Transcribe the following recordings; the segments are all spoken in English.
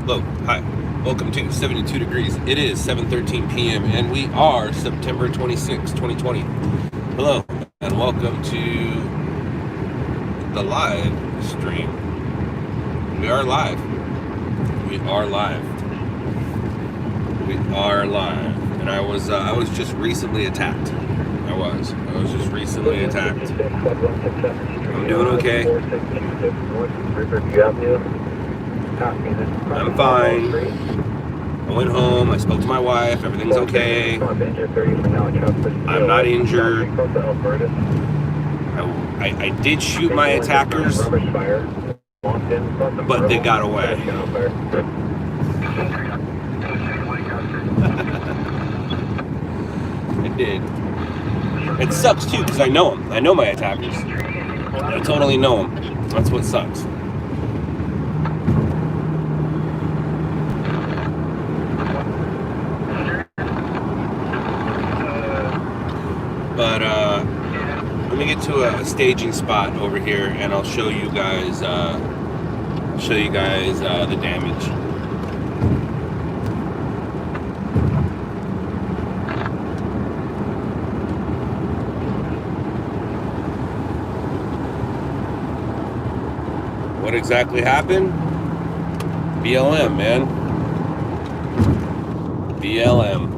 Hello, hi, welcome to 72 Degrees. It is 7:13 p.m. and we are September 26, 2020. Hello, and welcome to the live stream. We are live. We are live. We are live. And I was just recently attacked. I was just recently attacked. I'm doing okay. I'm fine. I went home, I spoke to my wife, everything's okay. I'm not injured. I did shoot my attackers, but they got away. I did. It sucks too, because I know them. I know my attackers. I totally know them. That's what sucks. But let me get to a staging spot over here, and I'll show you guys. The damage. What exactly happened? BLM, man. BLM.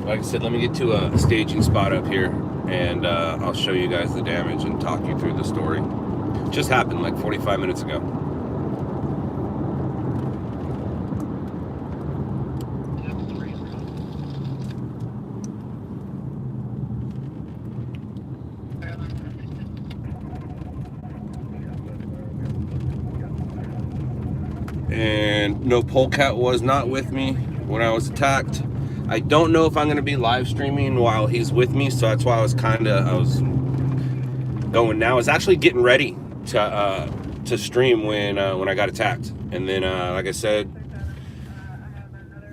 Like I said, let me get to a staging spot up here, and I'll show you guys the damage and talk you through the story. Just happened like 45 minutes ago. And no, Polecat was not with me when I was attacked. I don't know if I'm going to be live streaming while he's with me, so that's why I was going now. I was actually getting ready to stream when I got attacked, and then like I said,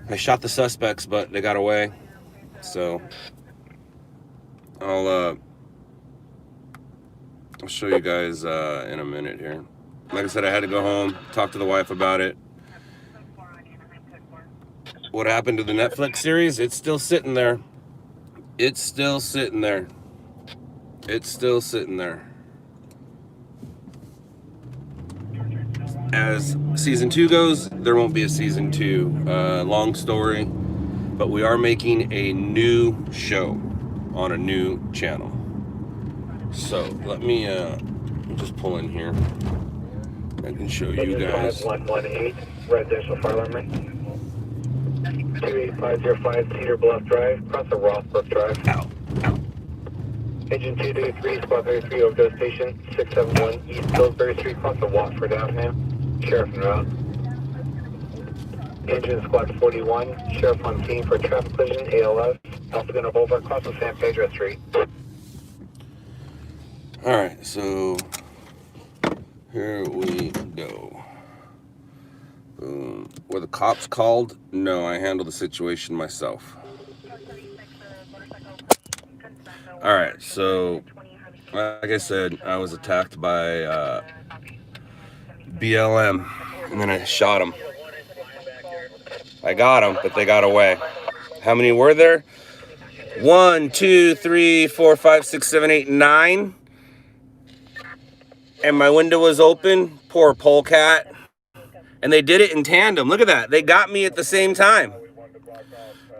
I shot the suspects, but they got away. So I'll show you guys in a minute here. Like I said, I had to go home, talk to the wife about it. What happened to the Netflix series? It's still sitting there. It's still sitting there. It's still sitting there. As season 2 goes, there won't be a season 2. Long story, but we are making a new show on a new channel. So let me just pull in here. I can show you guys. 118 residential fire alarm. 28505 Cedar Bluff Drive, across the Rothbrook Drive. Ow. Engine 223, Squad 33, Overdose Station, 671 East Pillsbury Street, across the Watford Avenue. Sheriff en route. Engine Squad 41, Sheriff on scene for traffic collision, ALS, Alpha Gunner Boulevard, across the San Pedro Street. Alright, so here we go. Boom. Were the cops called? No, I handled the situation myself. Alright, so like I said, I was attacked by BLM, and then I shot them. I got them, but they got away. How many were there? 1, 2, 3, 4, 5, 6, 7, 8, 9. And my window was open. Poor Polecat. And they did it in tandem. Look at that. They got me at the same time.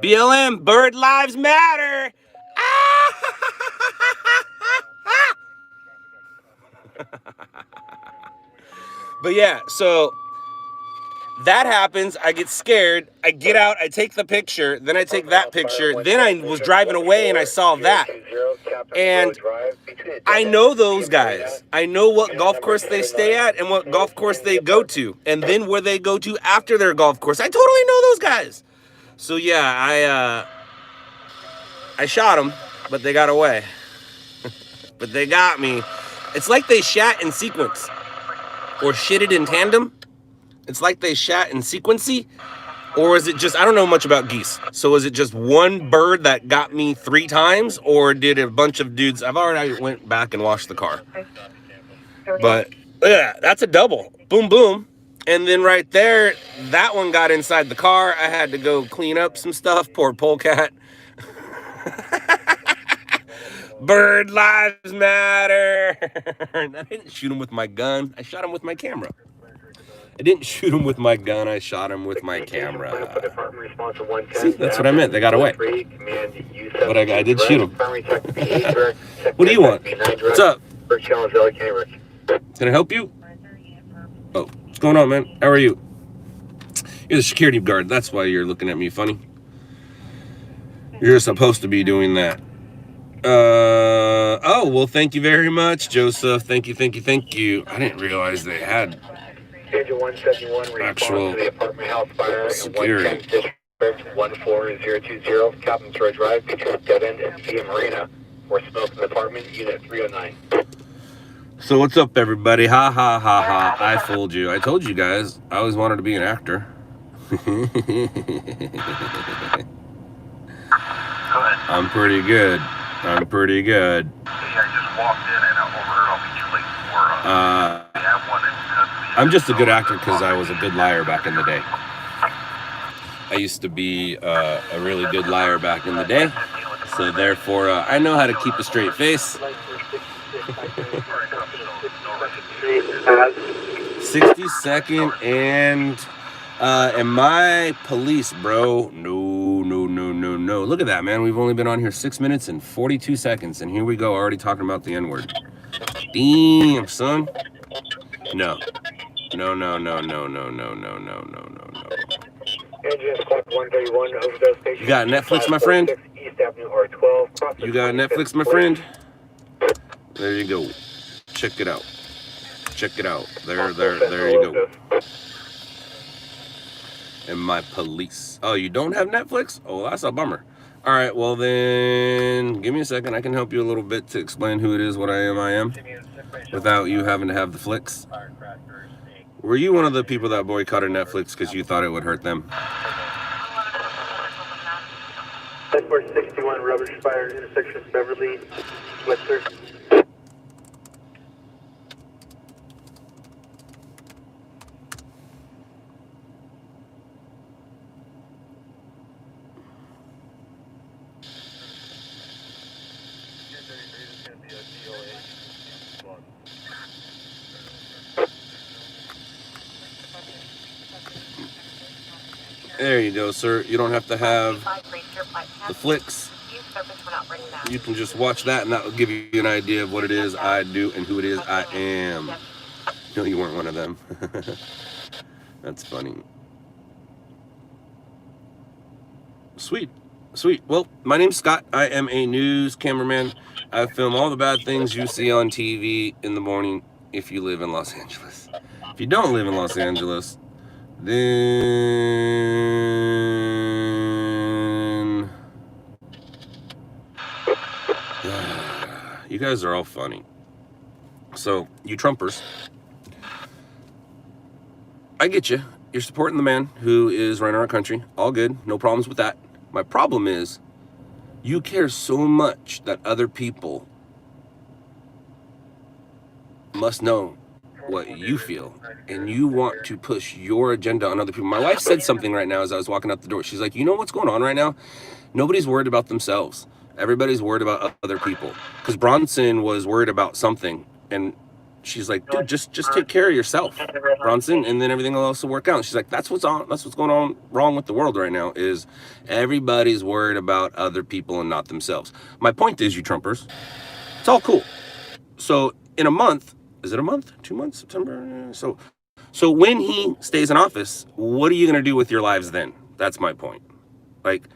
BLM, bird lives matter. But yeah, so that happens. I get scared. I get out. I take the picture. Then I take that picture. Then I was driving away and I saw that. And I know those guys. I know what golf course they stay at and what golf course they go to. And then where they go to after their golf course. I totally know those guys. So yeah, I shot them, but they got away. But they got me. It's like they shot in sequence. Or shitted in tandem. It's like they shot in sequency. Or is it just, I don't know much about geese. So is it just one bird that got me 3 times? Or did a bunch of dudes, I've already went back and washed the car. But yeah, that's a double. Boom, boom. And then right there, that one got inside the car. I had to go clean up some stuff. Poor polecat. Bird lives matter. And I didn't shoot him with my gun. I shot him with my camera. I didn't shoot him with my gun. I shot him with my camera. See, that's what I meant. They got away. But I did shoot him. What do you want? What's up? Can I help you? Oh, what's going on, man? How are you? You're the security guard. That's why you're looking at me funny. You're supposed to be doing that. Oh, well, thank you very much, Joseph. Thank you, thank you, thank you. I didn't realize they had actual security. 14020, Captain's Road Drive, between Dead End and Via Marina, or Smoke in the apartment, Unit 309. So what's up, everybody? Ha, ha, ha, ha. I fooled you. I told you guys, I always wanted to be an actor. I'm pretty good. I'm pretty good. I just walked in and I overheard I'll be too late for they have one in I'm just a good actor because I was a good liar back in the day. I used to be a really good liar back in the day. So therefore, I know how to keep a straight face. 60-second and am I police, bro? No, no, no, no, no. Look at that, man. We've only been on here 6 minutes and 42 seconds. And here we go, already talking about the N-word. Damn, son. No. No, no, no, no, no, no, no, no, no, no, no. You got Netflix, my friend? You got Netflix, my friend? There you go. Check it out. Check it out. There you go. And my police. Oh, you don't have Netflix? Oh, that's a bummer. All right, well then, give me a second. I can help you a little bit to explain who it is, what I am, without you having to have the flicks. Were you one of the people that boycotted Netflix because you thought it would hurt them? 61 Rubber Spire, intersection Beverly, Webster. There you go, sir. You don't have to have the flicks. You can just watch that, and that will give you an idea of what it is I do and who it is I am. No, you weren't one of them. That's funny. Sweet. Sweet. Well, my name's Scott. I am a news cameraman. I film all the bad things you see on TV in the morning if you live in Los Angeles. If you don't live in Los Angeles, then you guys are all funny. So, you Trumpers, I get you. You're supporting the man who is running our country. All good. No problems with that. My problem is you care so much that other people must know what you feel, and you want to push your agenda on other people. My wife said something right now as I was walking out the door. She's like, you know what's going on right now? Nobody's worried about themselves. Everybody's worried about other people. Because Bronson was worried about something, and she's like, dude, just take care of yourself, Bronson, and then everything will also work out. And she's like, that's what's going on wrong with the world right now, is everybody's worried about other people and not themselves. My point is, you Trumpers, it's all cool. So in a month, is it a month? 2 months? September? So when he stays in office, what are you going to do with your lives then? That's my point. Like,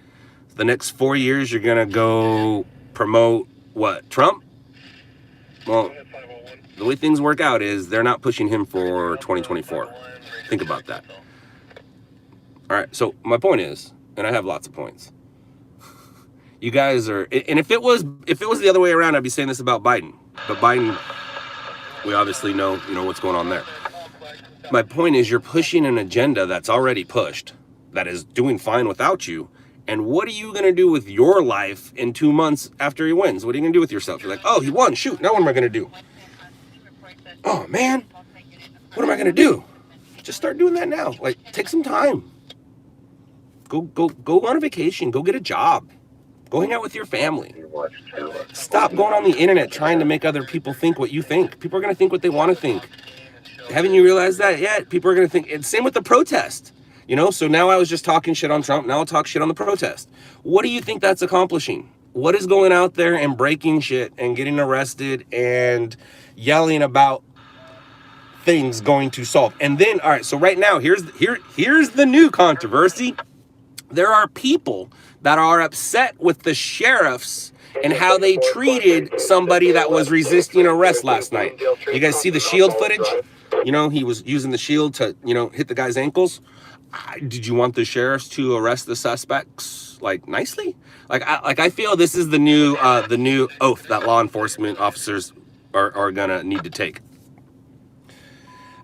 the next 4 years, you're going to go promote what? Trump? Well, the way things work out is they're not pushing him for 2024. Think about that. All right, so my point is, and I have lots of points. You guys are, and if it was the other way around, I'd be saying this about Biden. But Biden, we obviously know, what's going on there. My point is, you're pushing an agenda that's already pushed. that is doing fine without you. And what are you going to do with your life in 2 months after he wins? What are you going to do with yourself? You're like, oh, he won. Shoot. Now what am I going to do? Oh, man. What am I going to do? Just start doing that now. Like, take some time. Go on a vacation. Go get a job. Go hang out with your family. Stop going on the internet trying to make other people think what you think. People are going to think what they want to think. Haven't you realized that yet? People are going to think. It's same with the protest. You know, so now I was just talking shit on Trump. Now I'll talk shit on the protest. What do you think that's accomplishing? What is going out there and breaking shit and getting arrested and yelling about things going to solve? And then, all right, so right now, here's the new controversy. There are people that are upset with the sheriffs and how they treated somebody that was resisting arrest last night. You guys see the shield footage? You know, he was using the shield to, you know, hit the guy's ankles. Did you want the sheriffs to arrest the suspects, like, nicely? I feel this is the new oath that law enforcement officers are gonna need to take.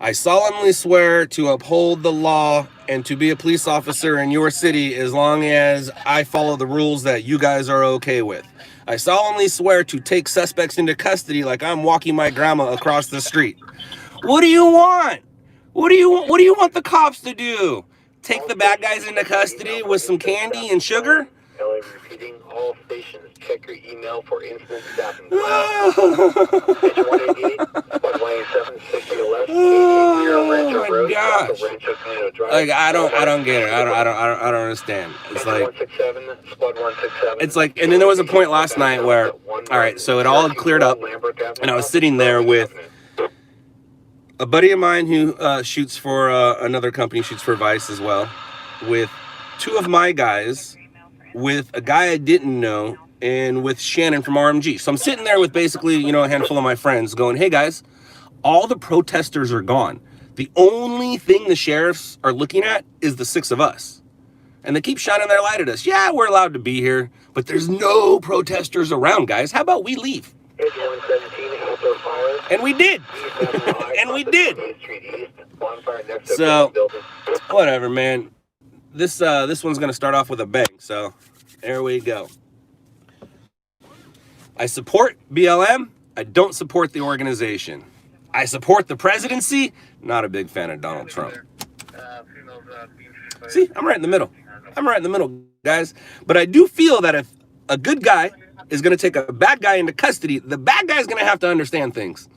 I solemnly swear to uphold the law and to be a police officer in your city as long as I follow the rules that you guys are okay with. I solemnly swear to take suspects into custody like I'm walking my grandma across the street. What do you want? What do you want the cops to do? Take the bad guys into custody with some candy and sugar? LA repeating, all stations, check your email for incident staffing. Page 188, 187, 6011, Oh my gosh. Like, I don't get it. I don't understand. It's like, 167, squad 167. it's like, and then there was a point last night where, all right, so it all cleared up, and I was sitting there with a buddy of mine who shoots for another company, shoots for Vice as well, with two of my guys, with a guy I didn't know, and with Shannon from RMG. So I'm sitting there with basically, you know, a handful of my friends going, hey guys, all the protesters are gone. The only thing the sheriffs are looking at is the 6 of us. And they keep shining their light at us. Yeah, we're allowed to be here, but there's no protesters around, guys. How about we leave? And we did. And we did. So, whatever, man. This one's gonna start off with a bang. So, there we go. I support BLM. I don't support the organization. I support the presidency. Not a big fan of Donald Trump. See, I'm right in the middle. I'm right in the middle, guys. But I do feel that if a good guy is going to take a bad guy into custody, the bad guy is going to have to understand things.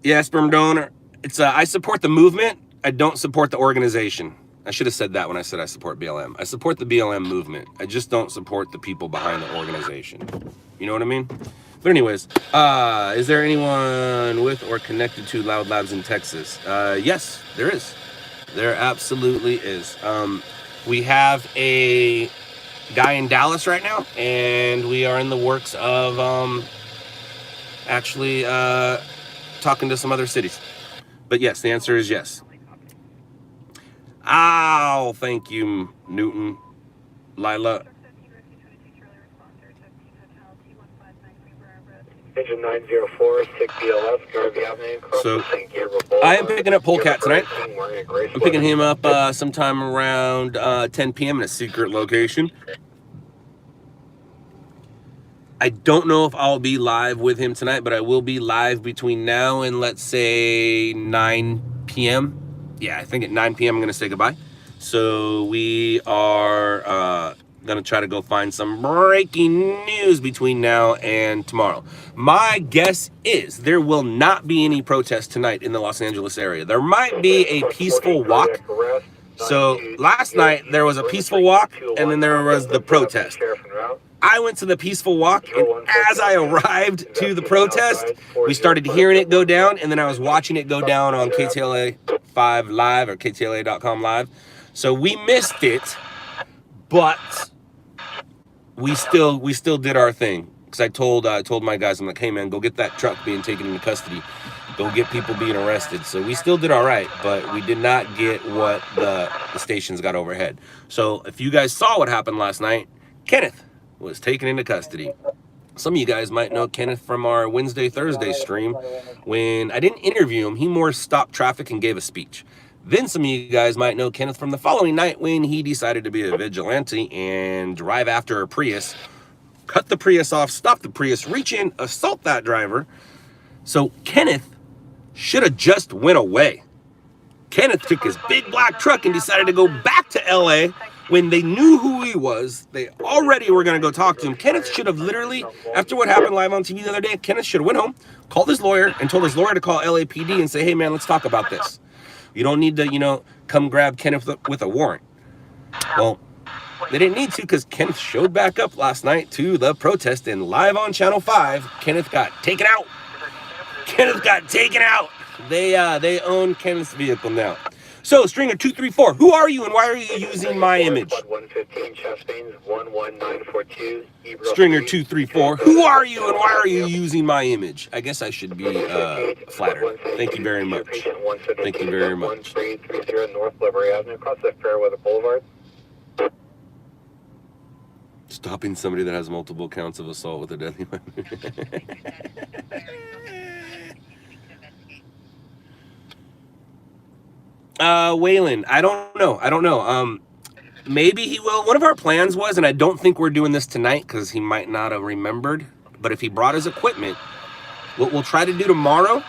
Yeah, sperm donor. It's I support the movement. I don't support the organization. I should have said that when I said I support BLM. I support the BLM movement. I just don't support the people behind the organization. You know what I mean? But anyways, is there anyone with or connected to Loud Labs in Texas? Yes, there is. There absolutely is. We have a guy in Dallas right now, and we are in the works of actually talking to some other cities. But yes, the answer is yes. Ow, thank you, Newton. Lila. Engine 904, 6BLF, Garvey Avenue. So, I am picking up Polecat tonight. I'm picking him up sometime around 10 p.m. in a secret location. I don't know if I'll be live with him tonight, but I will be live between now and, let's say, 9 p.m. Yeah, I think at 9 p.m. I'm going to say goodbye. So we are going to try to go find some breaking news between now and tomorrow. My guess is there will not be any protest tonight in the Los Angeles area. There might be a peaceful walk. So last night there was a peaceful walk, and then there was the protest. I went to the peaceful walk, and as I arrived to the protest, we started hearing it go down, and then I was watching it go down on KTLA 5 Live or KTLA.com Live. So we missed it, but we still did our thing. Because I told my guys, I'm like, hey man, go get that truck being taken into custody. Go get people being arrested. So we still did all right, but we did not get what the stations got overhead. So if you guys saw what happened last night, Kenneth was taken into custody. Some of you guys might know Kenneth from our Wednesday, Thursday stream. When I didn't interview him, he more stopped traffic and gave a speech. Then some of you guys might know Kenneth from the following night when he decided to be a vigilante and drive after a Prius, cut the Prius off, stop the Prius, reach in, assault that driver. So Kenneth should have just went away. Kenneth took his big black truck and decided to go back to LA when they knew who he was. They already were going to go talk to him. Kenneth should have literally, after what happened live on TV the other day, Kenneth should have went home, called his lawyer, and told his lawyer to call LAPD and say, hey, man, let's talk about this. You don't need to, you know, come grab Kenneth with a warrant. Well, they didn't need to because Kenneth showed back up last night to the protest, and live on Channel 5, Kenneth got taken out. Kenneth got taken out. They own Kenneth's vehicle now. So, Stringer 234, who are you and why are you using my image? Stringer 234, who are you and why are you using my image? I guess I should be flattered. Thank you very much. Thank you very much. Stopping somebody that has multiple counts of assault with a deadly weapon. Waylon, I don't know. Maybe he will. One of our plans was, and I don't think we're doing this tonight because he might not have remembered, but if he brought his equipment, what we'll try to do tomorrow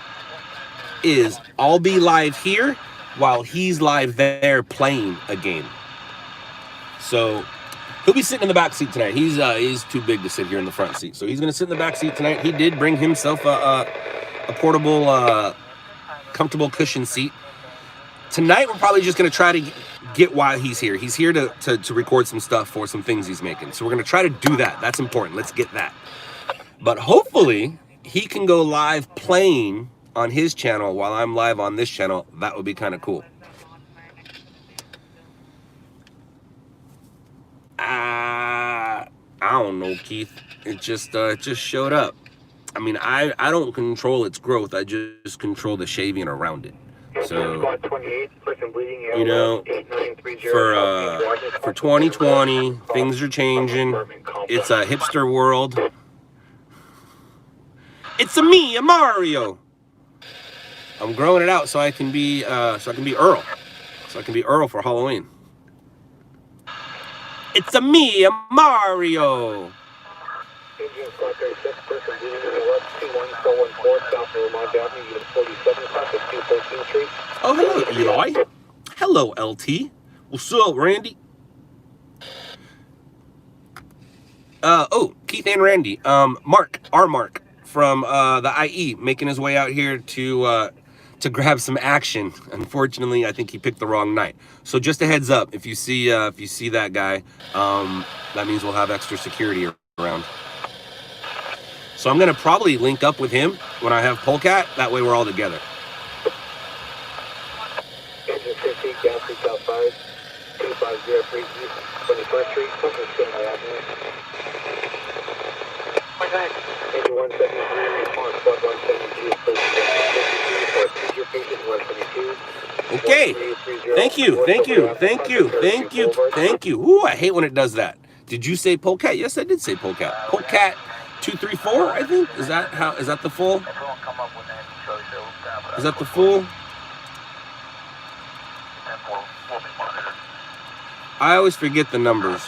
is I'll be live here while he's live there playing a game. So he'll be sitting in the back seat tonight. He's too big to sit here in the front seat. So he's going to sit in the back seat tonight. He did bring himself a portable, comfortable cushion seat. Tonight, we're probably just going to try to get why he's here. He's here to record some stuff for some things he's making. So we're going to try to do that. That's important. Let's get that. But hopefully, he can go live playing on his channel while I'm live on this channel. That would be kind of cool. I don't know, Keith. It just showed up. I mean, I don't control its growth. I just control the shaving around it. So, you know, for 2020, things are changing. It's a hipster world. It's a Mario. I'm growing it out so I can be Earl. So I can be Earl for Halloween. It's a Mario. Oh, hello, Eli. Hello, LT. What's up, Randy? Keith and Randy. Mark from the IE, making his way out here to grab some action. Unfortunately, I think he picked the wrong night. So just a heads up, if you see that guy, that means we'll have extra security around. So I'm gonna probably link up with him when I have Polecat. That way we're all together. Engine 50, gas leak outside, 2503 East 21st Street, Stanley Avenue. Engine 173, response, plug 172, please. Your patient 172. Okay. Thank you. Ooh, I hate when it does that. Did you say Polecat? Yes, I did say Polecat. Polecat 234, I think. Is that the full? Is that the full? I always forget the numbers.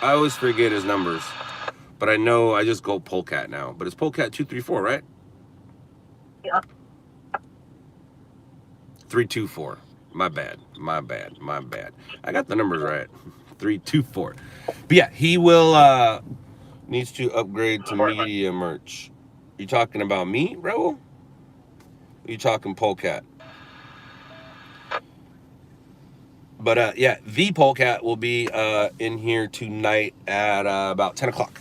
I always forget his numbers. But I know I just go Polecat now. But it's Polecat 234, right? Yeah. 324. My bad. I got the numbers right. 324. But yeah, he will needs to upgrade to media merch. You talking about me, Raul? Or you talking Polecat? But yeah, the Polecat will be in here tonight at about 10 o'clock.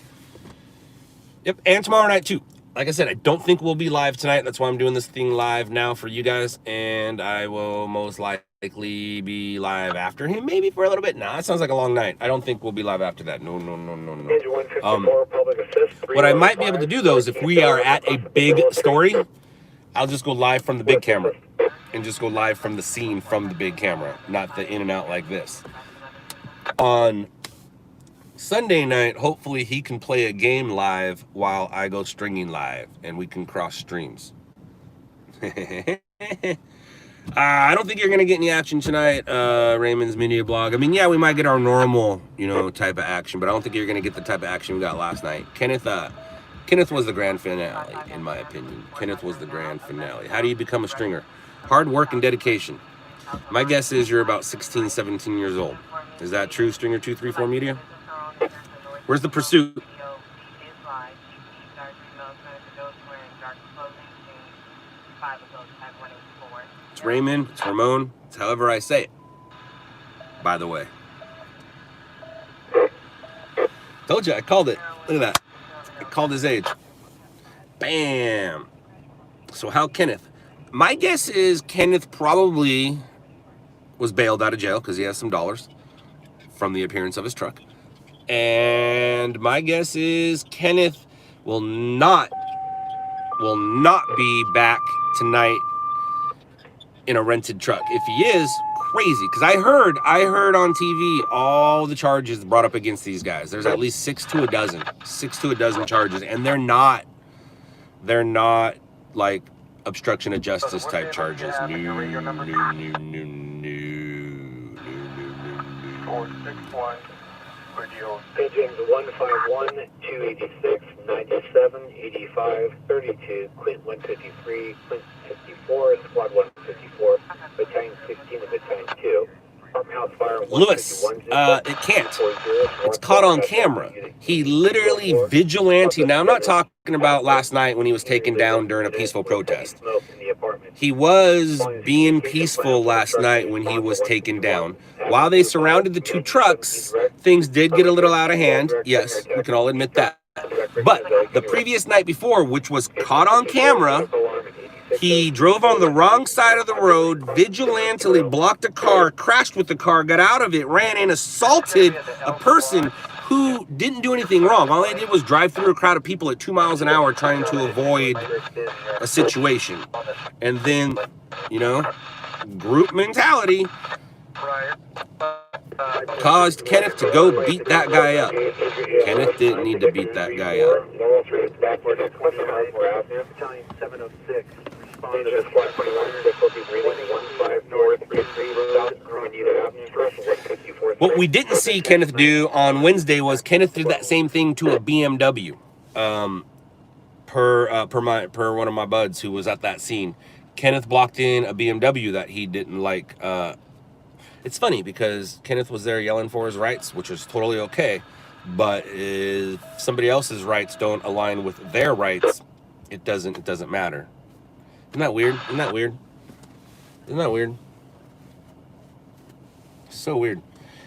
Yep, and tomorrow night too. Like I said, I don't think we'll be live tonight. That's why I'm doing this thing live now for you guys. And I will most likely be live after him, maybe for a little bit. Nah, that sounds like a long night. I don't think we'll be live after that. No. What I might be able to do, though, is if we are at a big story, I'll just go live from the big camera. And just go live from the scene from the big camera. Not the in and out like this. On Sunday night, hopefully he can play a game live while I go stringing live, and we can cross streams. I don't think you're gonna get any action tonight, Raymond's Media Blog. I mean, yeah, we might get our normal, type of action, but I don't think you're gonna get the type of action we got last night. Kenneth was the grand finale, in my opinion. Kenneth was the grand finale. How do you become a stringer? Hard work and dedication. My guess is you're about 16, 17 years old. Is that true, Stringer 234 Media? Where's the pursuit? It's Raymond, it's Ramon, it's however I say it, by the way. Told you, I called it. Look at that. I called his age. Bam. So how Kenneth? My guess is Kenneth probably was bailed out of jail because he has some dollars from the appearance of his truck. And my guess is Kenneth will not be back tonight in a rented truck. If he is, crazy, because I heard on TV all the charges brought up against these guys. There's at least 6 to a dozen charges, and they're not like obstruction of justice type charges. No. 461. Pigeons 151, 286, 97, 85, 32, Quint 153, Quint 54, Squad 154, Battalion 16 and Battalion 2. Farmhouse Fire Lewis, it can't. It's caught on camera. He literally vigilante. Now, I'm not talking about last night when he was taken down during a peaceful protest. He was being peaceful last night when he was taken down. While they surrounded the 2 trucks, things did get a little out of hand. Yes, we can all admit that. But the previous night before, which was caught on camera, he drove on the wrong side of the road, vigilantly blocked a car, crashed with the car, got out of it, ran in, assaulted a person who didn't do anything wrong. All they did was drive through a crowd of people at 2 miles an hour trying to avoid a situation. And then, group mentality caused Kenneth to go beat that guy up. Kenneth didn't need to beat that guy up. What we didn't see Kenneth do on Wednesday was Kenneth did that same thing to a BMW. Per one of my buds who was at that scene. Kenneth blocked in a BMW that he didn't like. It's funny because Kenneth was there yelling for his rights, which was totally okay. But if somebody else's rights don't align with their rights, it doesn't matter. Isn't that weird? So weird.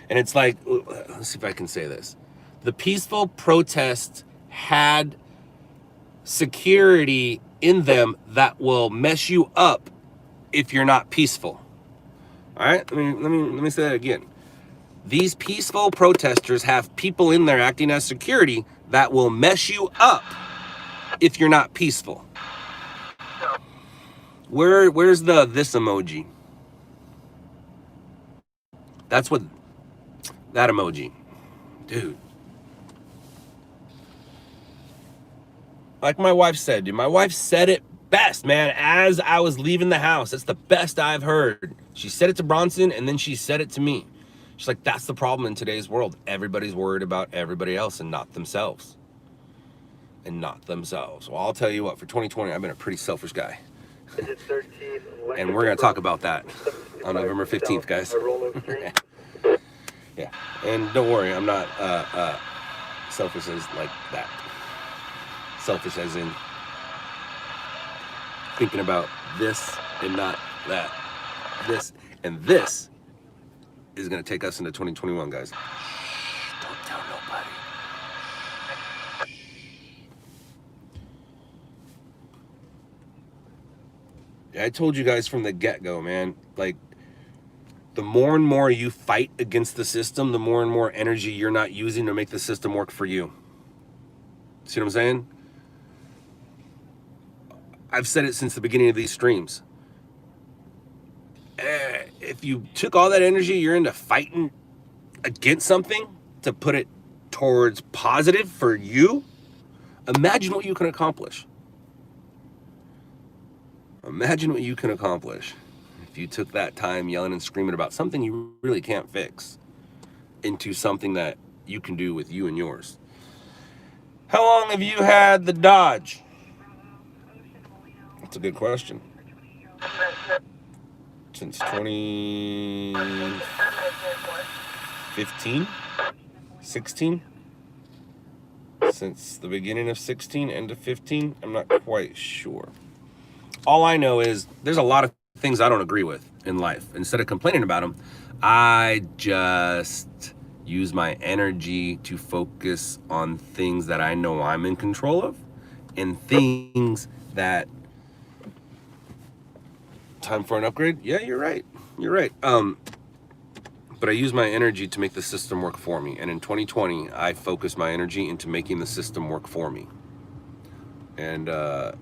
And it's like, let's see if I can say this. The peaceful protest had security in them that will mess you up if you're not peaceful. All right, let me say that again. These peaceful protesters have people in there acting as security that will mess you up if you're not peaceful. Where's this emoji? That's what that emoji, dude. Like my wife said, dude. My wife said it best, man, as I was leaving the house. That's the best I've heard. She said it to Bronson, and then she said it to me. She's like, that's the problem in today's world. Everybody's worried about everybody else and not themselves. Well, I'll tell you what, for 2020, I've been a pretty selfish guy. And we're going to talk about that on November 15th, guys. Yeah, and don't worry, I'm not selfish as like that. Selfish as in thinking about this and not that. This and this is going to take us into 2021, guys. Don't tell nobody. Yeah, I told you guys from the get-go, man. Like, the more and more you fight against the system, the more and more energy you're not using to make the system work for you. See what I'm saying? I've said it since the beginning of these streams. If you took all that energy you're into fighting against something to put it towards positive for you, imagine what you can accomplish. Imagine what you can accomplish if you took that time yelling and screaming about something you really can't fix into something that you can do with you and yours. How long have you had the Dodge? That's a good question. Since 2015? 16? Since the beginning of 16, end of 15? I'm not quite sure. All I know is there's a lot of things I don't agree with in life. Instead of complaining about them, I just use my energy to focus on things that I know I'm in control of and things that... Time for an upgrade? Yeah, you're right. You're right. But I use my energy to make the system work for me. And in 2020, I focused my energy into making the system work for me. And I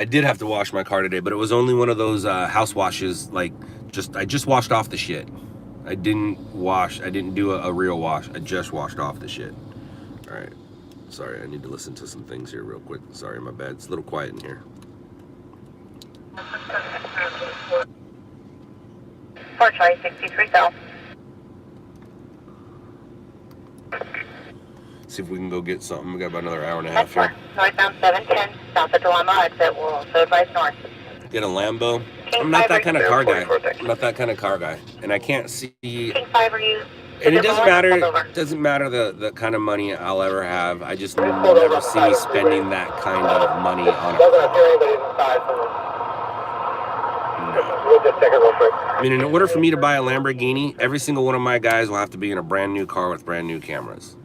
did have to wash my car today, but it was only one of those house washes, like I just washed off the shit. I didn't do a real wash. I just washed off the shit. All right. Sorry, I need to listen to some things here real quick. Sorry, my bad. It's a little quiet in here. Fort Charlie 63 South. See if we can go get something. We got about another hour and a half here. Northbound 710, south of Dilemma, exit will also advise north. Get a Lambo. I'm not that kind of car guy. I'm not that kind of car guy. And I can't see... King 5, are you... And it doesn't matter the kind of money I'll ever have. I just never see me spending that kind of money on a car. I mean, in order for me to buy a Lamborghini, every single one of my guys will have to be in a brand new car with brand new cameras.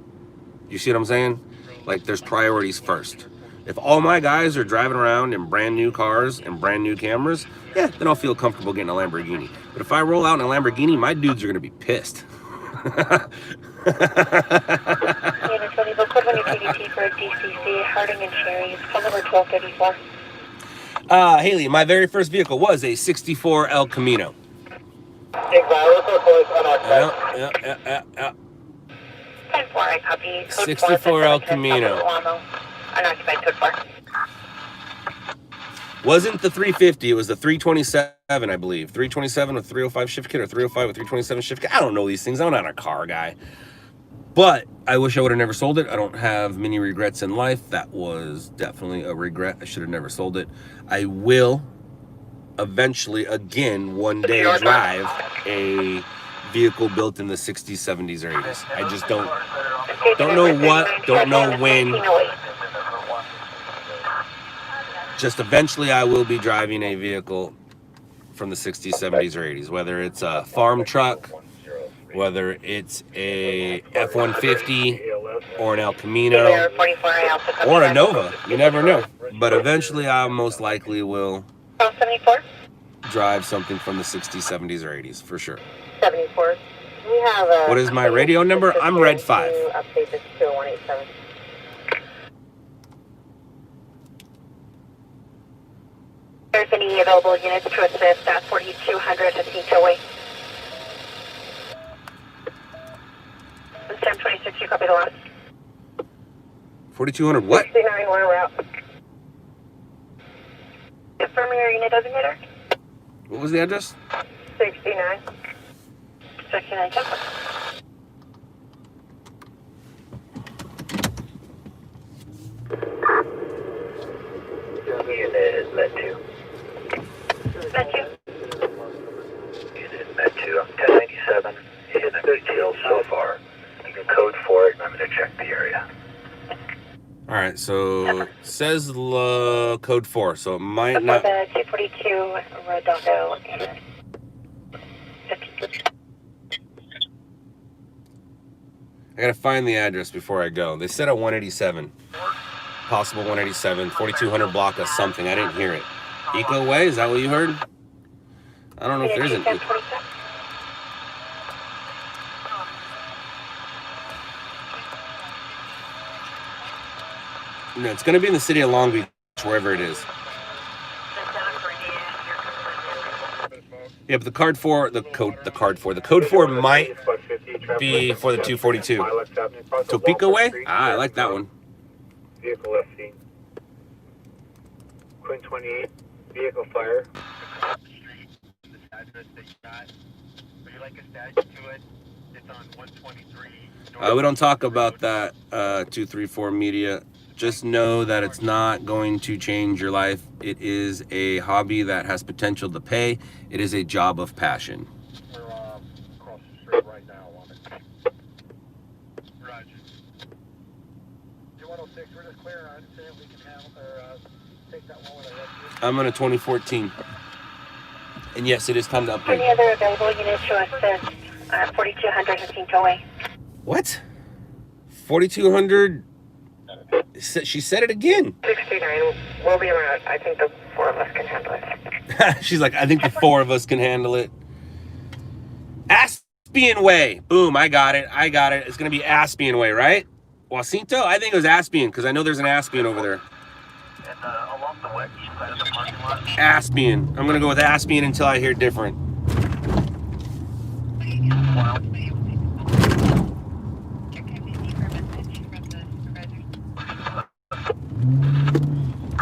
You see what I'm saying? Like, there's priorities first. If all my guys are driving around in brand new cars and brand new cameras, yeah, then I'll feel comfortable getting a Lamborghini. But if I roll out in a Lamborghini, my dudes are going to be pissed. Haley, my very first vehicle was a 64 El Camino. Yeah. 64 El Camino. Wasn't the 350, it was the 327, I believe. 327 with 305 shift kit or 305 with 327 shift kit. I don't know these things. I'm not a car guy. But I wish I would have never sold it. I don't have many regrets in life. That was definitely a regret. I should have never sold it. I will eventually, again, one day drive a vehicle built in the 60s, 70s, or 80s. I just don't know what, don't know when. Just eventually I will be driving a vehicle from the 60s, 70s, or 80s, whether it's a farm truck, whether it's a F-150 or an El Camino or a Nova. You never know. But eventually I most likely will drive something from the 60s, 70s, or 80s for sure. 74. We have what is my radio number? I'm Red 5. Update this to 187. There's any available units to assist at 4200 at Teachaway. 1026, you copy the last. 4200 what? 69, one route. Confirm your unit designator. What was the address? 69. 69, Unit is Med 2. Med 2. Unit Med 2, I'm 1097. Hit the details so far. You can code for it, and I'm going to check the area. All right, so it says code 4, so it might not. 242 Redondo and 53. I gotta find the address before I go. They said at 187. Possible 187, 4200 block of something. I didn't hear it. Eco Way, is that what you heard? I don't know if there's an Eco. No, it's gonna be in the city of Long Beach, wherever it is. Yeah, but the code 4 might be for the 242. Topeka Way? Ah, I like that one. Vehicle left seen. Quinn 28, vehicle fire. This address that you got, would you like a statue to it? It's on 123. We don't talk about that 234 media. Just know that it's not going to change your life. It is a hobby that has potential to pay. It is a job of passion. We're across the street right now on it. Roger. 2106, we're just clear. I understand we can handle or take that one with a I'm on a 2014. And yes, it is time to upgrade. Any other available units to assist? 4200 Jacinto Way. What? 4200? She said it again. 69. We'll be around. I think the 4 of us can handle it. She's like, I think the 4 of us can handle it. Aspian Way. Boom, I got it. It's going to be Aspian Way, right? Jacinto? I think it was Aspian because I know there's an Aspian over there. And along the west side of the parking lot. Aspian. I'm going to go with Aspian until I hear different.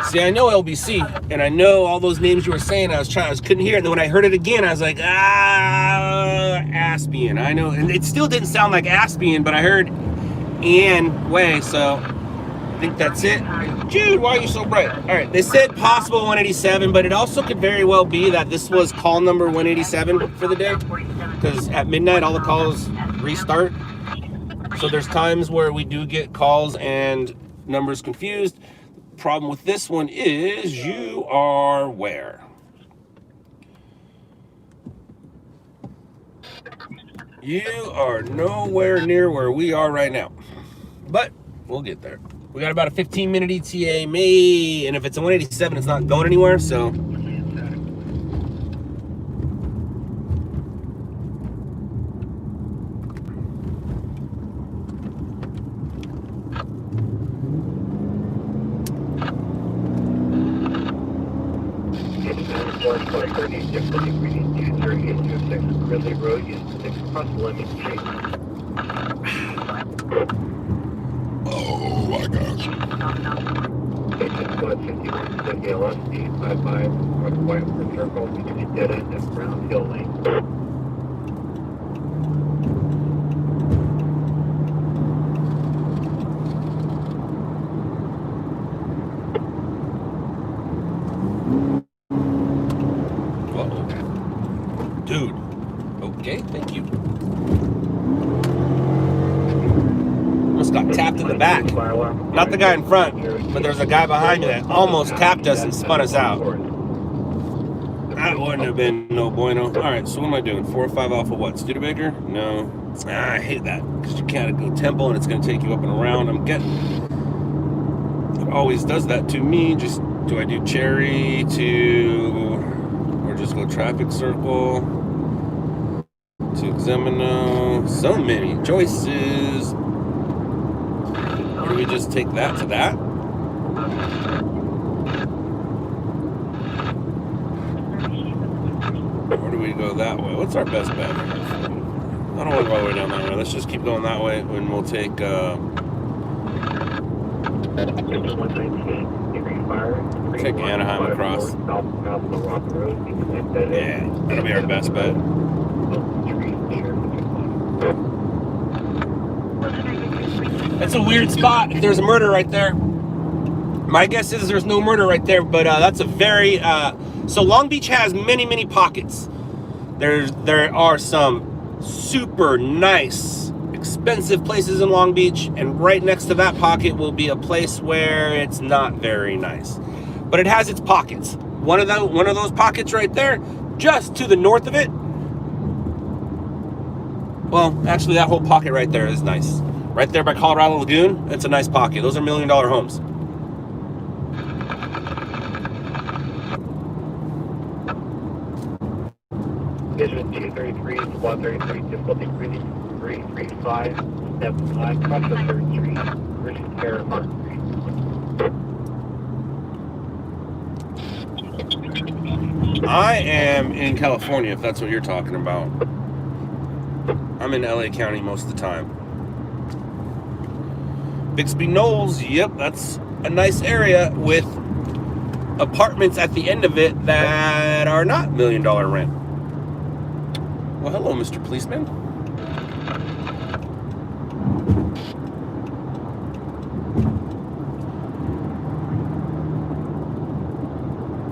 See, I know LBC, and I know all those names you were saying. I couldn't hear it. And then when I heard it again, I was like, Aspian. I know, and it still didn't sound like Aspian, but I heard Ian Way, so I think that's it. Jude, why are you so bright? All right, they said possible 187, but it also could very well be that this was call number 187 for the day, because at midnight, all the calls restart. So there's times where we do get calls and numbers confused. Problem with this one is you are where? You are nowhere near where we are right now, but we'll get there. We got about a 15-minute ETA, May, and if it's a 187, it's not going anywhere, so. Ridley Road, Unit 6, across Lemon Street. Oh my gosh. Station Squad 51, WLS, 855, North Whitewood Circle, between Dead End and Brown Hill Lane. Dude. Okay, thank you. Almost got tapped in the back. Not the guy in front, but there's a guy behind me that almost tapped us and spun us out. That wouldn't have been no bueno. Alright, so what am I doing? 4 or 5 off of what? Studebaker? No. I hate that. Because you can't go temple and it's going to take you up and around. I'm getting... It always does that to me. Just, do I do Cherry to... Or just go traffic circle? To Xemino. So many choices. Or do we just take that to that? Or do we go that way? What's our best bet? I don't want to go all the way down that way. Let's just keep going that way and we'll take take Anaheim across. Yeah, that'll be our best bet. That's a weird spot. If there's a murder right there. My guess is there's no murder right there, but that's a very... So Long Beach has many, many pockets. There are some super nice, expensive places in Long Beach, and right next to that pocket will be a place where it's not very nice. But it has its pockets. One of those pockets right there, just to the north of it. Well, actually that whole pocket right there is nice. Right there by Colorado Lagoon, it's a nice pocket. Those are $1 million homes. Vision 233, Squad 33, difficulty breathing 335, step 5, cross the 3rd Street, Richard Fair, Mark Street. I am in California, if that's what you're talking about. I'm in LA County most of the time. Bixby Knolls, yep, that's a nice area with apartments at the end of it that are not $1 million rent. Well, hello, Mr. Policeman.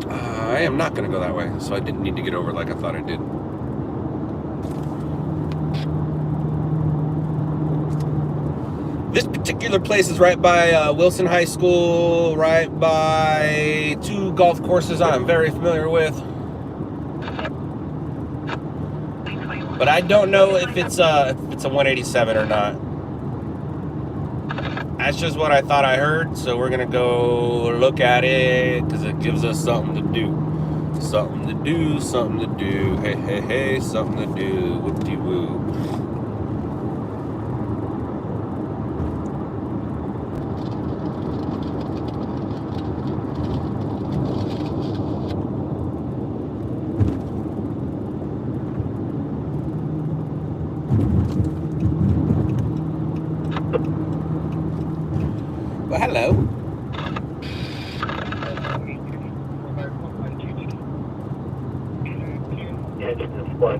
I am not going to go that way, so I didn't need to get over like I thought I did. This particular place is right by Wilson High School, right by 2 golf courses I'm very familiar with. But I don't know if it's a 187 or not. That's just what I thought I heard, so we're gonna go look at it because it gives us something to do. Something to do, something to do. Hey, hey, hey, something to do. Whoop-de-woo. Well, hello. Well,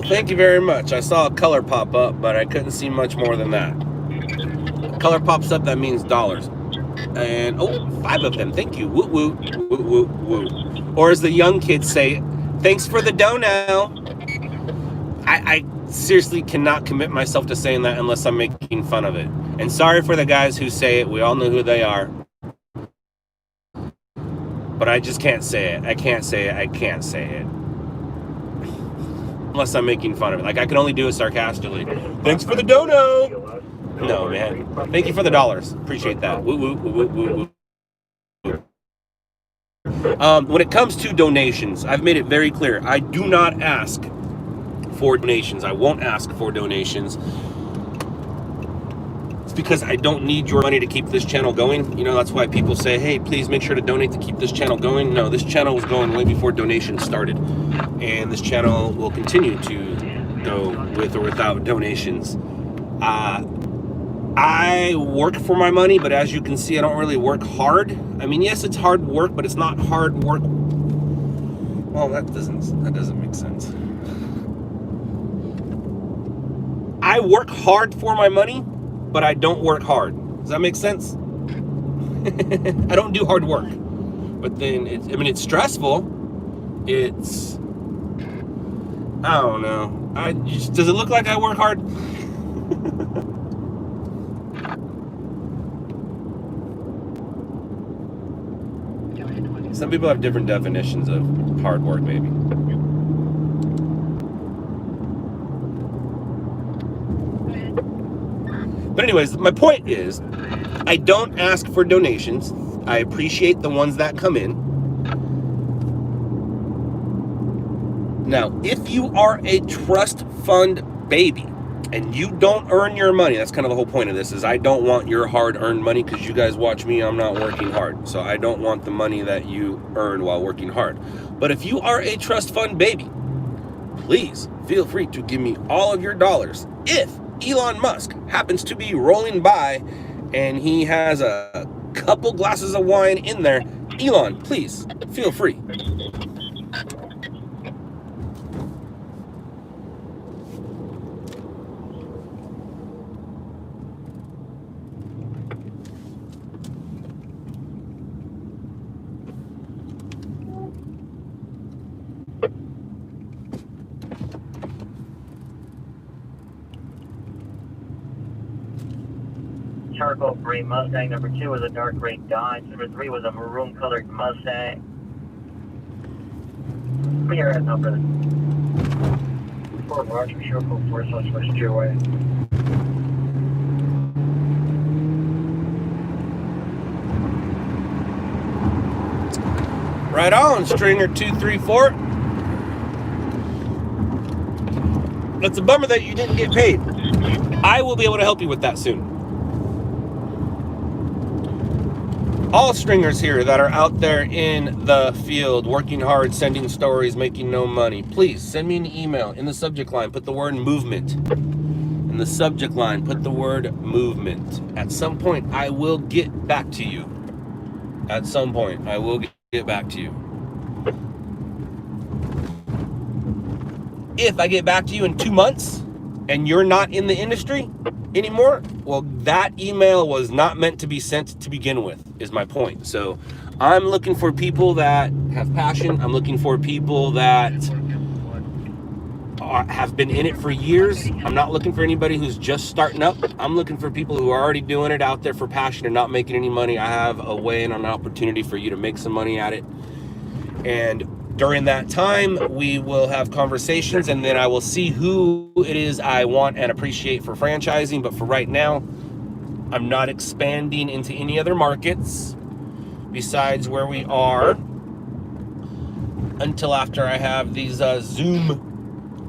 thank you very much. I saw a color pop up, but I couldn't see much more than that. Color pops up, that means dollars. And, oh, 5 of them. Thank you. Woo, woo, woo, woo, woo. Or as the young kids say, thanks for the dono. I seriously cannot commit myself to saying that unless I'm making fun of it. And sorry for the guys who say it. We all know who they are. But I just can't say it. I can't say it. I can't say it. Unless I'm making fun of it. Like, I can only do it sarcastically. Thanks for the dono. No, man. Thank you for the dollars. Appreciate that. Woo, woo, woo, woo, woo. When it comes to donations, I've made it very clear. I do not ask for donations. I won't ask for donations. It's because I don't need your money to keep this channel going. You know, that's why people say, hey, please make sure to donate to keep this channel going. No, this channel was going way before donations started. And this channel will continue to go with or without donations. I work for my money, but as you can see, I don't really work hard. I mean, yes, it's hard work, but it's not hard work. Well, that doesn't make sense. I work hard for my money, but I don't work hard. Does that make sense? I don't do hard work. But then, it's stressful. It's, I don't know. Does it look like I work hard? Some people have different definitions of hard work, maybe. But anyways, my point is, I don't ask for donations. I appreciate the ones that come in. Now, if you are a trust fund baby and you don't earn your money, that's kind of the whole point of this, is I don't want your hard-earned money because you guys watch me, I'm not working hard. So I don't want the money that you earn while working hard. But if you are a trust fund baby, please feel free to give me all of your dollars. If Elon Musk happens to be rolling by and he has a couple glasses of wine in there, Elon, please feel free. Charcoal gray Mustang. Number 2 was a dark gray Dodge. Number 3 was a maroon colored Mustang. Clear at number 4 Roger, Charcoal 4 Southwest Fairway. Right on, Stringer 234. That's a bummer that you didn't get paid. I will be able to help you with that soon. All stringers here that are out there in the field, working hard, sending stories, making no money, please send me an email. In the subject line, put the word movement. In the subject line, put the word movement. At some point, I will get back to you. At some point, I will get back to you. If I get back to you in 2 months and you're not in the industry anymore, well, that email was not meant to be sent to begin with, is my point. So I'm looking for people that have passion. I'm looking for people that have been in it for years. I'm not looking for anybody who's just starting up. I'm looking for people who are already doing it out there for passion and not making any money. I have a way and an opportunity for you to make some money at it. And during that time, we will have conversations, and then I will see who it is I want and appreciate for franchising. But for right now, I'm not expanding into any other markets besides where we are until after I have these Zoom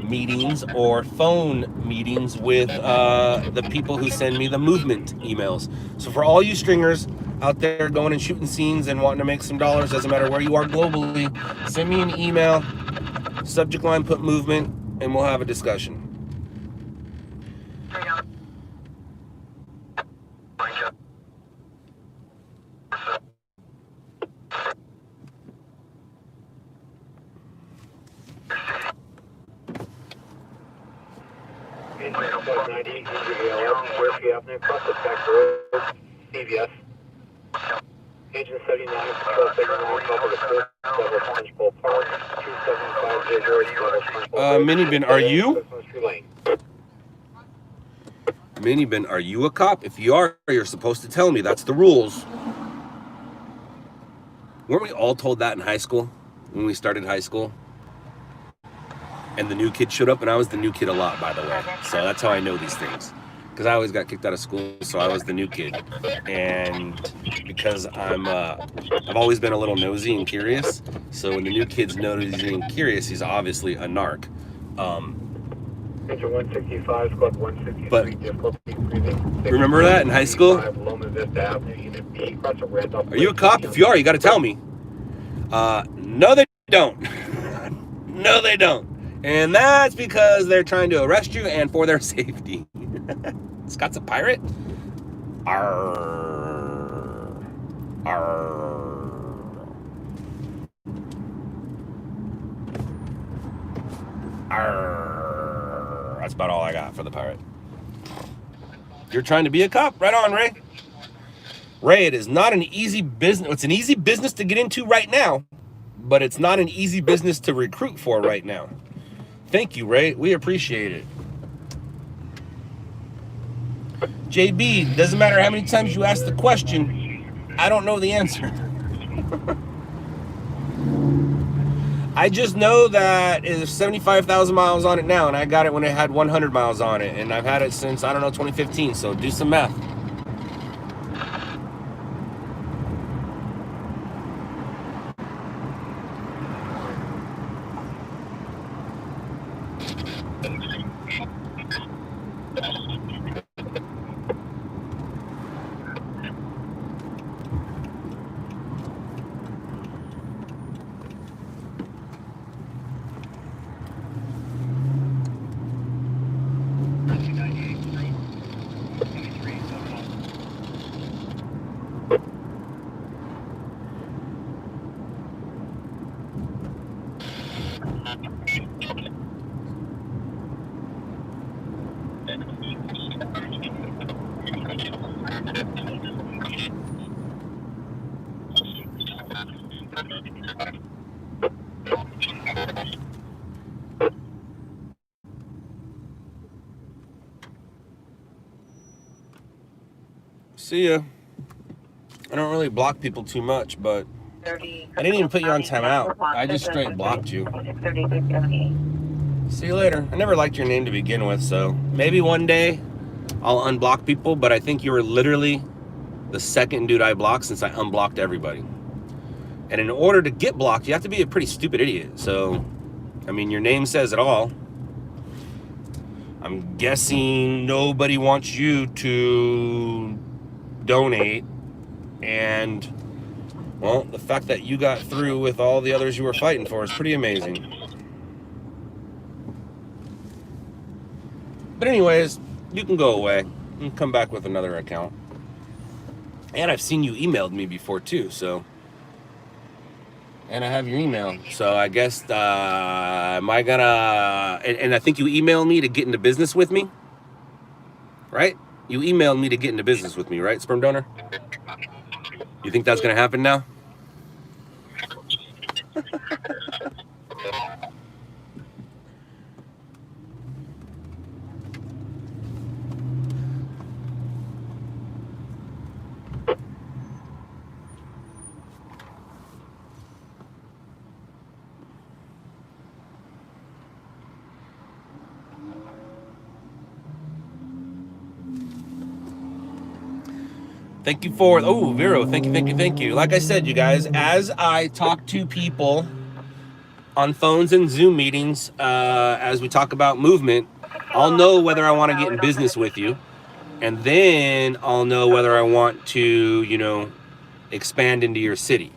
meetings or phone meetings with the people who send me the movement emails. So for all you stringers out there going and shooting scenes and wanting to make some dollars, doesn't matter where you are globally, send me an email, subject line, put movement, and we'll have a discussion. CVS. Agent 79, Patrol 79, cover the 4th, double Punchbowl Park, 27500, Minibin, are you? Minibin, are you a cop? If you are, you're supposed to tell me. That's the rules. Weren't we all told that in high school when we started high school? And the new kid showed up, and I was the new kid a lot, by the way. So that's how I know these things. Because I always got kicked out of school, so I was the new kid. And because I've always been a little nosy and curious, so when the new kid's nosy and curious, he's obviously a narc. Engine 165, Squad 163, but remember that in high school? Are you a cop? If you are, you got to tell me. No, they don't. No, they don't. And that's because they're trying to arrest you and for their safety. Scott's a pirate? Arr. Arr. Arr. That's about all I got for the pirate. You're trying to be a cop? Right on, Ray. Ray, it is not an easy business. It's an easy business to get into right now, but it's not an easy business to recruit for right now. Thank you, Ray. We appreciate it. JB, doesn't matter how many times you ask the question, I don't know the answer. I just know that there's 75,000 miles on it now, and I got it when it had 100 miles on it, and I've had it since, I don't know, 2015, so do some math. See ya. I don't really block people too much, but I didn't even put you on timeout. I just straight blocked you. See you later. I never liked your name to begin with, so maybe one day I'll unblock people, but I think you were literally the second dude I blocked since I unblocked everybody. And in order to get blocked, you have to be a pretty stupid idiot. So, I mean, your name says it all. I'm guessing nobody wants you to donate, and well, the fact that you got through with all the others you were fighting for is pretty amazing. But anyways, you can go away and come back with another account. And I've seen you emailed me before too, so. And I have your email, so I guess, am I gonna, and I think you emailed me to get into business with me, right? You emailed me to get into business with me, right, sperm donor? You think that's gonna happen now? Thank you for, oh, Vero, thank you. Like I said, you guys, as I talk to people on phones and Zoom meetings, as we talk about movement, I'll know whether I want to get in business with you. And then I'll know whether I want to, you know, expand into your city.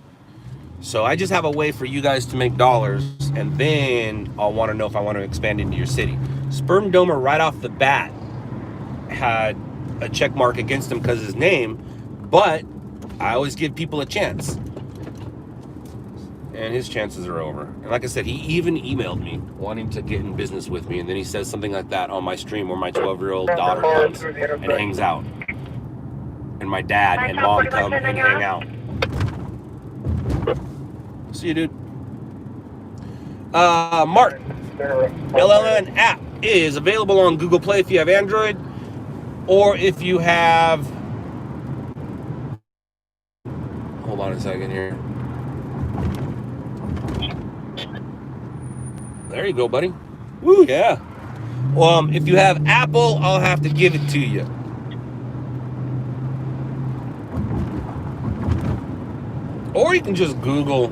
So I just have a way for you guys to make dollars, and then I'll want to know if I want to expand into your city. Sperm Donor right off the bat had a check mark against him because of his name, but I always give people a chance. And his chances are over. And like I said, he even emailed me wanting to get in business with me, and then he says something like that on my stream where my 12-year-old daughter comes and hangs out. And my dad and mom come and hang out. See you, dude. Mark, LLN app is available on Google Play if you have Android, or if you have, hold on a second here. There you go, buddy. Woo, yeah. If you have Apple, I'll have to give it to you. Or you can just Google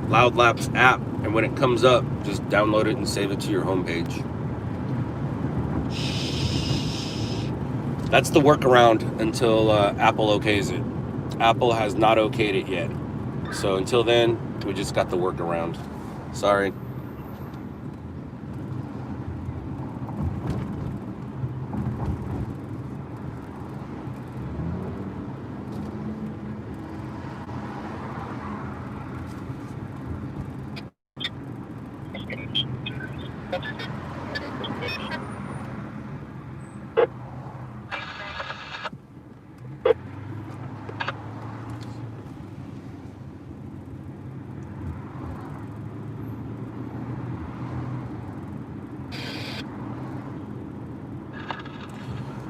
LOUDLABS app, and when it comes up, just download it and save it to your homepage. That's the workaround until Apple okays it. Apple has not okayed it yet. So until then, we just got the workaround. Sorry.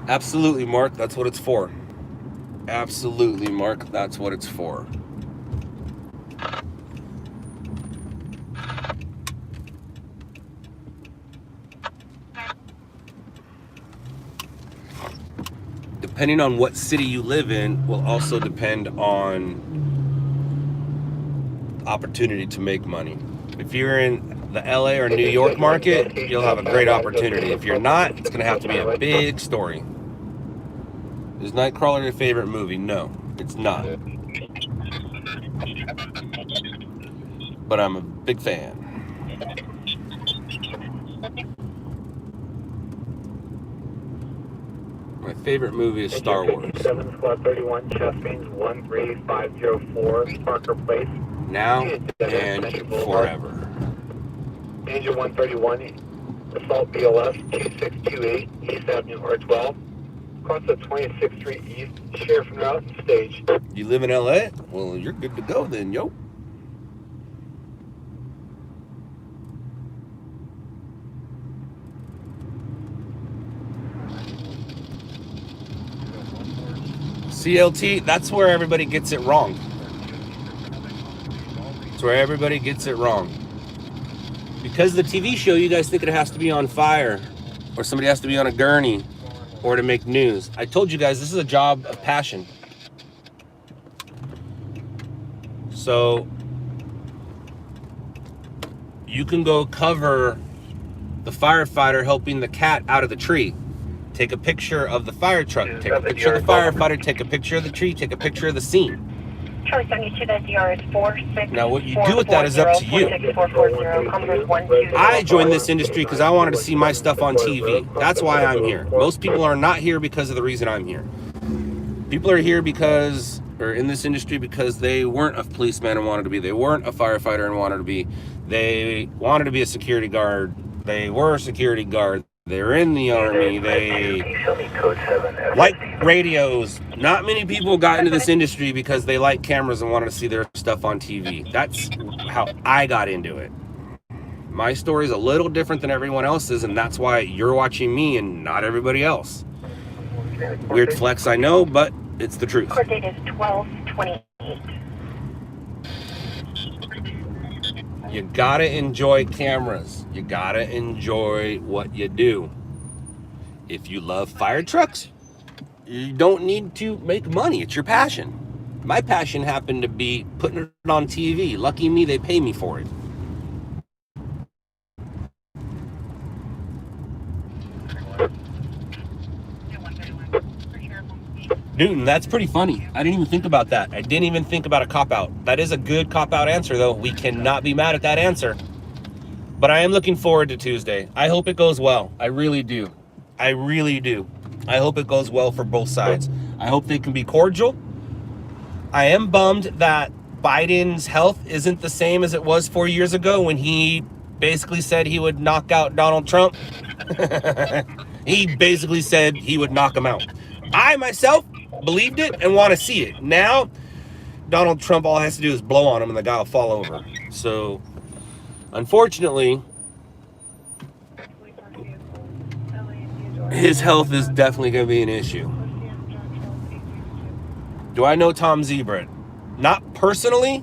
Absolutely, Mark. That's what it's for. Absolutely, Mark. That's what it's for. Depending on what city you live in will also depend on opportunity to make money. If you're in the LA or New York market, you'll have a great opportunity. If you're not, it's going to have to be a big story. Is Nightcrawler your favorite movie? No, it's not. But I'm a big fan. My favorite movie is Star Wars. 7 Squad 31, chest range 13504, Parker Place. Now and forever. Engine 131, Assault BLS 2628, East Avenue R12. Cross the 26th Street East, Sheriff and Route, stage. You live in LA? Well, you're good to go then, yo. CLT, that's where everybody gets it wrong. That's where everybody gets it wrong. Because the TV show, you guys think it has to be on fire, or somebody has to be on a gurney, or to make news. I told you guys, this is a job of passion. So you can go cover the firefighter helping the cat out of the tree. Take a picture of the fire truck, take a picture of the firefighter, take a picture of the tree, take a picture of the scene. Charlie 72, that DR is 46. Now what you do with that is up to you. I joined this industry because I wanted to see my stuff on TV. That's why I'm here. Most people are not here because of the reason I'm here. People are here because, or in this industry because they weren't a policeman and wanted to be. They weren't a firefighter and wanted to be. They wanted to be a security guard. They were a security guard. They were in the Army. They like radios. Not many people got into this industry because they like cameras and wanted to see their stuff on TV. That's how I got into it. My story is a little different than everyone else's, and that's why you're watching me and not everybody else. Weird flex, I know, but it's the truth. Court date is 12/28. You gotta enjoy cameras. You gotta enjoy what you do. If you love fire trucks, you don't need to make money. It's your passion. My passion happened to be putting it on TV. Lucky me, they pay me for it. Newton, that's pretty funny. I didn't even think about that. I didn't even think about a cop-out. That is a good cop-out answer, though. We cannot be mad at that answer. But I am looking forward to Tuesday. I hope it goes well. I really do. I really do. I hope it goes well for both sides. I hope they can be cordial. I am bummed that Biden's health isn't the same as it was 4 years ago when he basically said he would knock out Donald Trump. He basically said he would knock him out. I myself believed it and want to see it. Now, Donald Trump, all has to do is blow on him and the guy will fall over. So, unfortunately, his health is definitely going to be an issue. Do I know Tom Zebret? Not personally.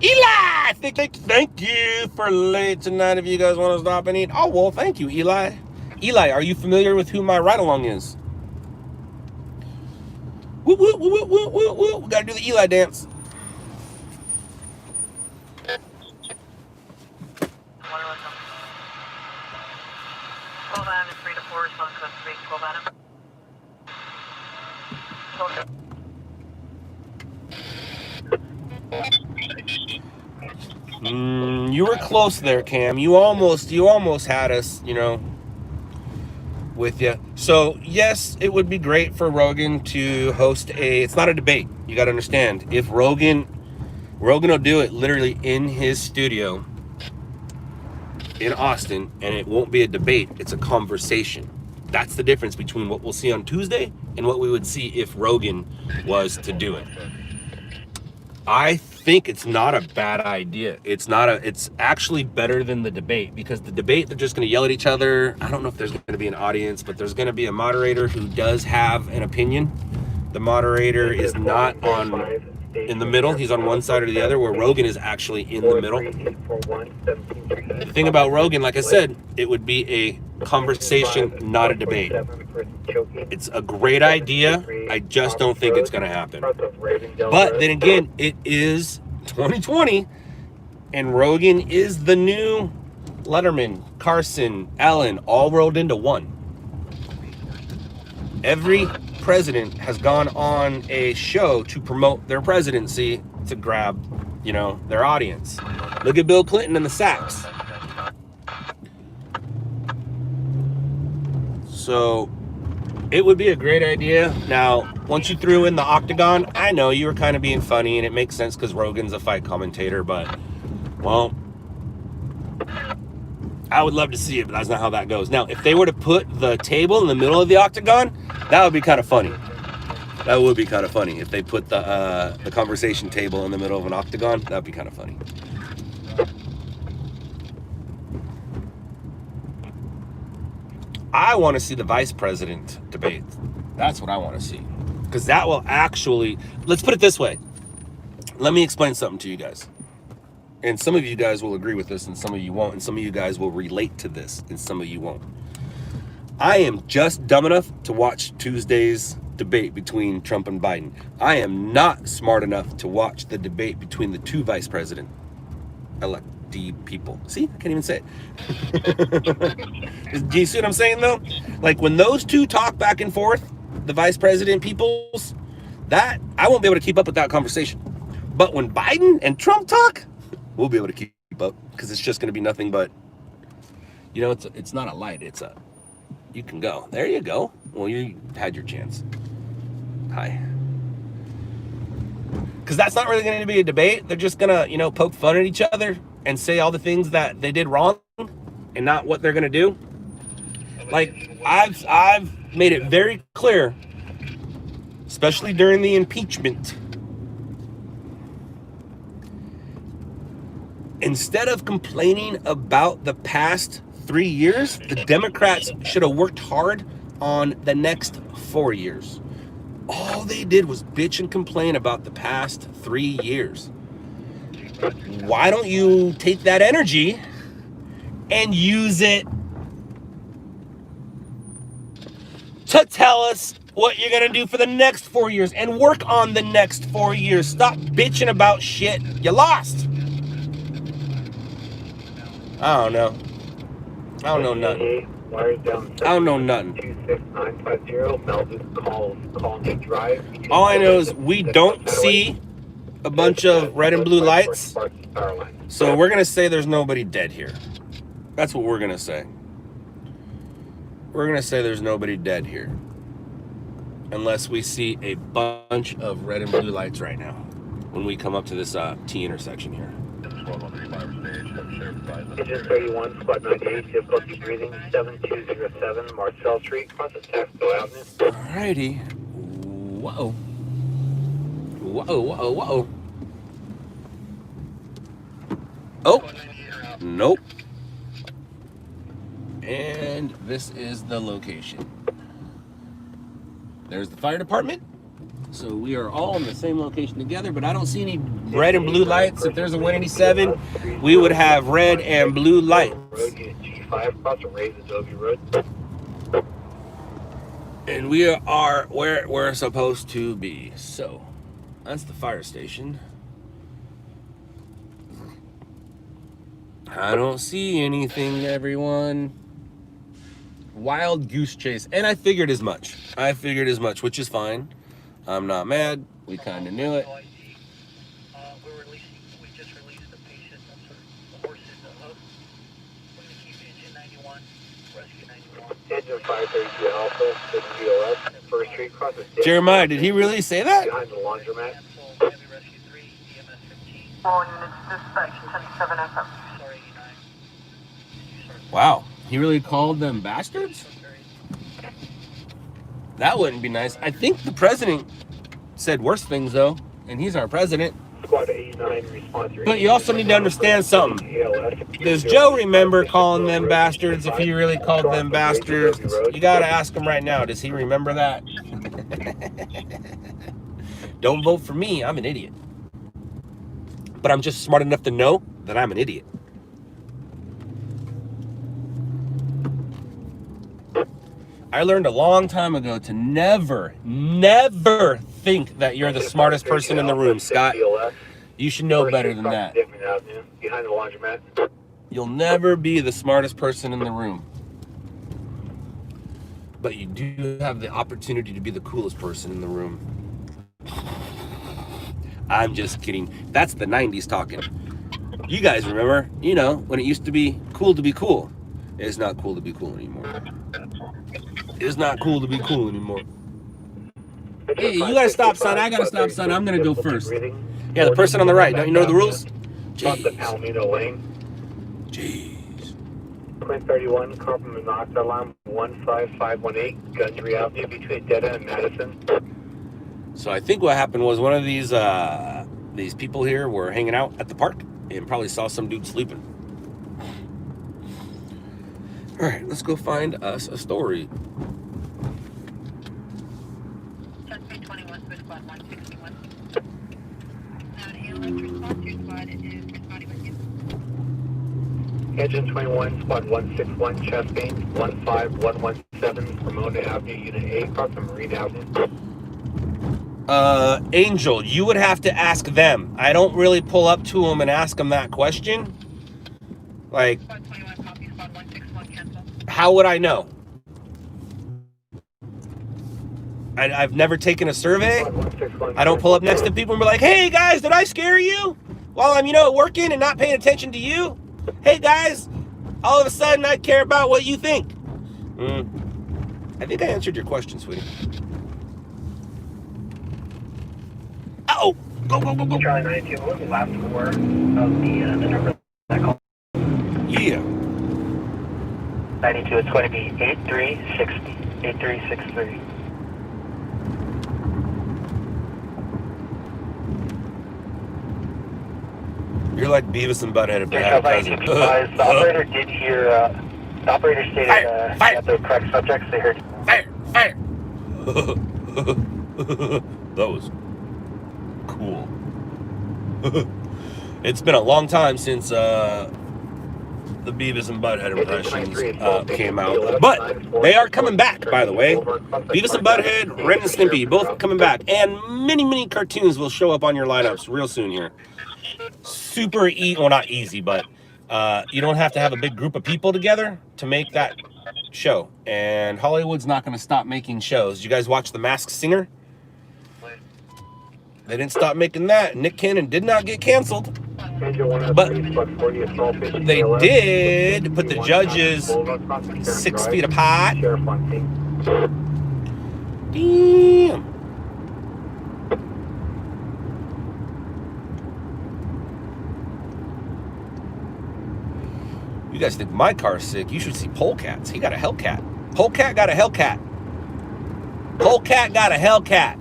Eli! Thank you for late tonight if you guys want to stop and eat. Oh, well, thank you, Eli. Eli, are you familiar with who my ride-along is? Woo, woo, woo, woo, woo, woo, woo. We gotta do the Eli dance. You were close there, Cam. You almost had us, you know, with you. So yes, it would be great for Rogan to host it's not a debate. You got to understand, if Rogan will do it literally in his studio in Austin, and it won't be a debate, it's a conversation. That's the difference between what we'll see on Tuesday and what we would see if Rogan was to do it. I think it's not a bad idea. It's actually better than the debate, because the debate, they're just going to yell at each other. I don't know if there's going to be an audience, but there's going to be a moderator who does have an opinion. The moderator is not in the middle. He's on one side or the other, where Rogan is actually in the middle. The thing about Rogan, like I said, it would be a conversation, not a debate. It's a great idea. I just don't think it's going to happen. But then again, it is 2020, and Rogan is the new Letterman, Carson, Ellen, all rolled into one. Every president has gone on a show to promote their presidency to grab, you know, their audience. Look at Bill Clinton and the Sacks. So it would be a great idea. Now, once you threw in the octagon, I know you were kind of being funny, and it makes sense because Rogan's a fight commentator, but, well, I would love to see it, but that's not how that goes. Now, if they were to put the table in the middle of the octagon, that would be kind of funny. That would be kind of funny if they put the conversation table in the middle of an octagon. That would be kind of funny. I want to see the vice president debate. That's what I want to see, because that will actually, let's put it this way. Let me explain something to you guys. And some of you guys will agree with this, and some of you won't, and some of you guys will relate to this, and some of you won't. I am just dumb enough to watch Tuesday's debate between Trump and Biden. I am not smart enough to watch the debate between the two vice president electees. D people. See, I can't even say it. Do you see what I'm saying though? Like when those two talk back and forth, the vice president peoples, that I won't be able to keep up with that conversation. But when Biden and Trump talk, we'll be able to keep up because it's just going to be nothing but, you know, it's not a light. It's a, you can go. There you go. Well, you had your chance. Hi. Because that's not really going to be a debate. They're just going to, you know, poke fun at each other and say all the things that they did wrong and not what they're going to do. Like, I've made it very clear, especially during the impeachment, instead of complaining about the past 3 years, the Democrats should have worked hard on the next 4 years. All they did was bitch and complain about the past 3 years. Why don't you take that energy and use it to tell us what you're gonna do for the next 4 years and work on the next 4 years? Stop bitching about shit you lost. I don't know. I don't know nothing. Wires down. I don't know nothing. 26950. Melvin call me drive. All I know is we don't see a bunch of red and blue lights. So we're gonna say there's nobody dead here. That's what we're gonna say. We're gonna say there's nobody dead here. Unless we see a bunch of red and blue lights right now when we come up to this T intersection here. Engine 31, Squad 98, difficulty breathing, 7207 Marcel Street, cross the Taxco Avenue. Alrighty. Whoa. Whoa, whoa, whoa. Oh. Nope. And this is the location. There's the fire department. So we are all in the same location together, but I don't see any red and blue lights. If there's a 187, we would have red and blue lights. And we are where we're supposed to be. So that's the fire station. I don't see anything, everyone. Wild goose chase. And I figured as much. Which is fine. I'm not mad. We kind of knew it. We just released the patient. The horse is a hook. We're going to keep engine 91, rescue 91. Engine 532 Alpha, 6 First Street, cross the Jeremiah, did he really say that? behind the laundromat. Heavy rescue 3, EMS 15. All units dispatch 10-7 FM. Sorry, 89. Wow. He really called them bastards? That wouldn't be nice. I think the president said worse things, though, and he's our president. Squad 89 response. But you also need to understand something. Does Joe remember calling them bastards if he really called them bastards? You got to ask him right now. Does he remember that? Don't vote for me. I'm an idiot. But I'm just smart enough to know that I'm an idiot. I learned a long time ago to never think that you're the smartest person in the room, Scott. You should know better than that. Behind the laundromat. You'll never be the smartest person in the room. But you do have the opportunity to be the coolest person in the room. I'm just kidding. That's the 90s talking. You guys remember, you know, when it used to be cool to be cool. It's not cool to be cool anymore. It's not cool to be cool anymore. Hey, you got a stop sign. I got a stop sign. I'm going to go first. Yeah, the person on the right. Don't you know the rules? Jeez. Jeez. Quint 31, carbon monoxide alarm 15518, Gundry Avenue between Detta and Madison. So I think what happened was one of these people here were hanging out at the park and probably saw some dude sleeping. All right, let's go find us a story. Suspect 21, squad 161. Ambulance response, your squad is responding with you. Engine 21, squad 161, chest pain 15117, Ramona Avenue, Unit A, across from Marine Avenue. Angel, you would have to ask them. I don't really pull up to them and ask them that question. Like, Squad 21, copy, squad 161, cancel. how would I know? I've never taken a survey. I don't pull up next to people and be like, hey guys, did I scare you? While I'm, working and not paying attention to you? Hey guys, all of a sudden I care about what you think. I think I answered your question, sweetie. Uh-oh. Go, go, go, go. Charlie 92, what was the last four of the number that call? Yeah. 92, it's going to be 8360, 8363. You're like Beavis and Butthead if they had a cousin. The operator did hear, the operator stated fire. that the correct subjects, they heard. Fire! Fire! That was cool. It's been a long time since the Beavis and Butthead impressions came out. But they are coming back, by the way. Beavis and Butthead, Ren and Stimpy, both coming back. And many, many cartoons will show up on your lineups real soon here. Super easy, well, not easy, but you don't have to have a big group of people together to make that show. And Hollywood's not going to stop making shows. You guys watch The Masked Singer? They didn't stop making that. Nick Cannon did not get canceled. But they did put the judges 6 feet apart. Damn. You guys think my car's sick? You should see Polecat's. He got a Hellcat. Polecat got a Hellcat. Polecat got a Hellcat.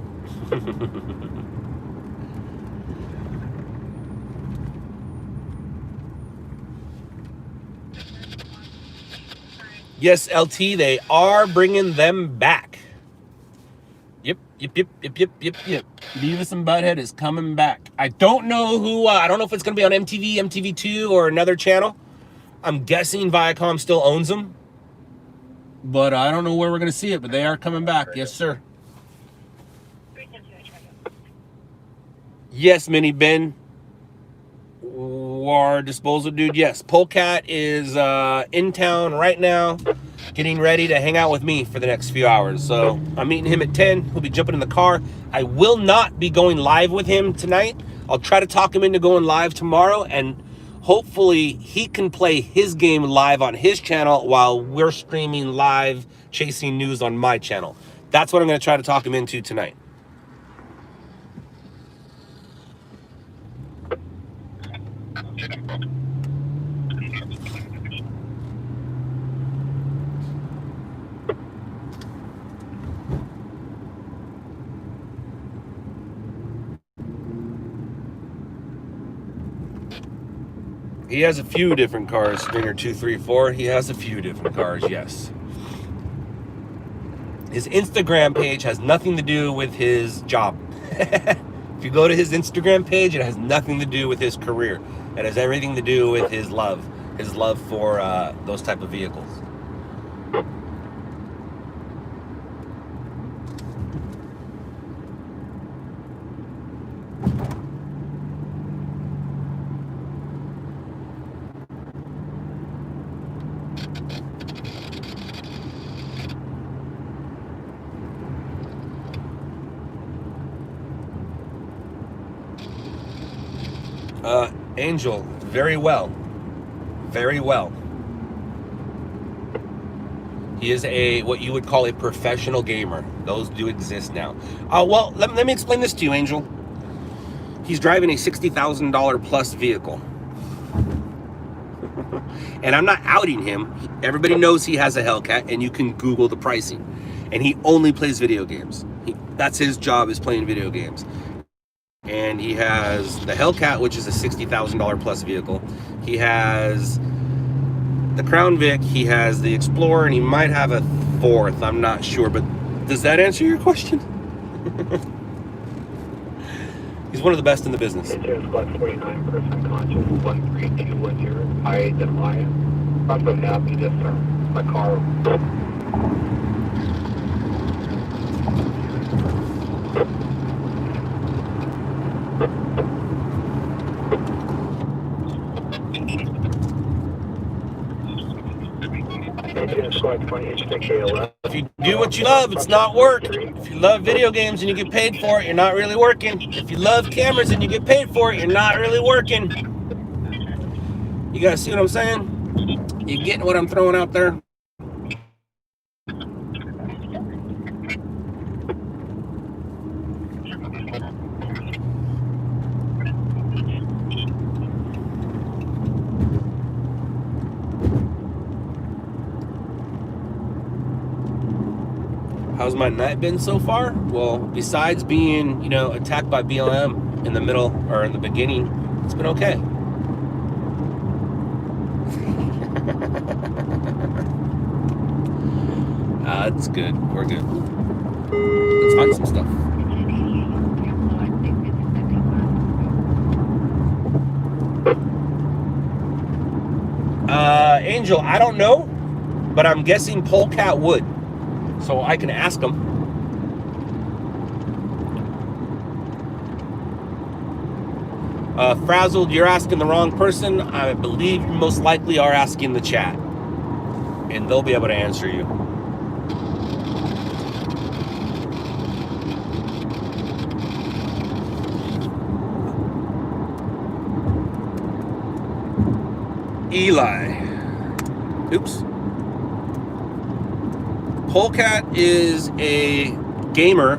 Yes, LT, they are bringing them back. Yep. Beavis and Butthead is coming back. I don't know who, I don't know if it's going to be on MTV, MTV2, or another channel. I'm guessing Viacom still owns them. But I don't know where we're going to see it, but they are coming back. Yes, sir. Yes, Mini Ben. War disposal dude. Yes, Polecat is in town right now, getting ready to hang out with me for the next few hours. So I'm meeting him at 10. He'll be jumping in the car. I will not be going live with him tonight. I'll try to talk him into going live tomorrow, and hopefully he can play his game live on his channel while we're streaming live Chasing News on my channel. That's what I'm going to try to talk him into tonight. He has a few different cars, Stringer 234. He has a few different cars, yes. His Instagram page has nothing to do with his job. If you go to his Instagram page, it has nothing to do with his career. It has everything to do with his love for those type of vehicles. Angel, very well. Very well. He is what you would call a professional gamer. Those do exist now. Well, let me explain this to you, Angel. He's driving a $60,000 plus vehicle. And I'm not outing him. Everybody knows he has a Hellcat, and you can Google the pricing. And he only plays video games. That's his job, is playing video games. And he has the Hellcat, which is a $60,000 plus vehicle. He has the Crown Vic, he has the Explorer, and he might have a fourth. I'm not sure, but does that answer your question? He's one of the best in the business. Insurance Squad 49% conscious, 13210. I identify him. I'm so happy to start my car. 20 inch thick KLF. If you do what you love, it's not work. If you love video games and you get paid for it, you're not really working. If you love cameras and you get paid for it, you're not really working. You guys see what I'm saying? You getting what I'm throwing out there? How's my night been so far? Well, besides being, you know, attacked by BLM in the middle or in the beginning, it's been okay. That's good. We're good. Let's find some stuff. Angel, I don't know, but I'm guessing Polecat would. So I can ask them. Frazzled, you're asking the wrong person. I believe you most likely are asking the chat. And they'll be able to answer you. Eli. Oops. Polecat is a gamer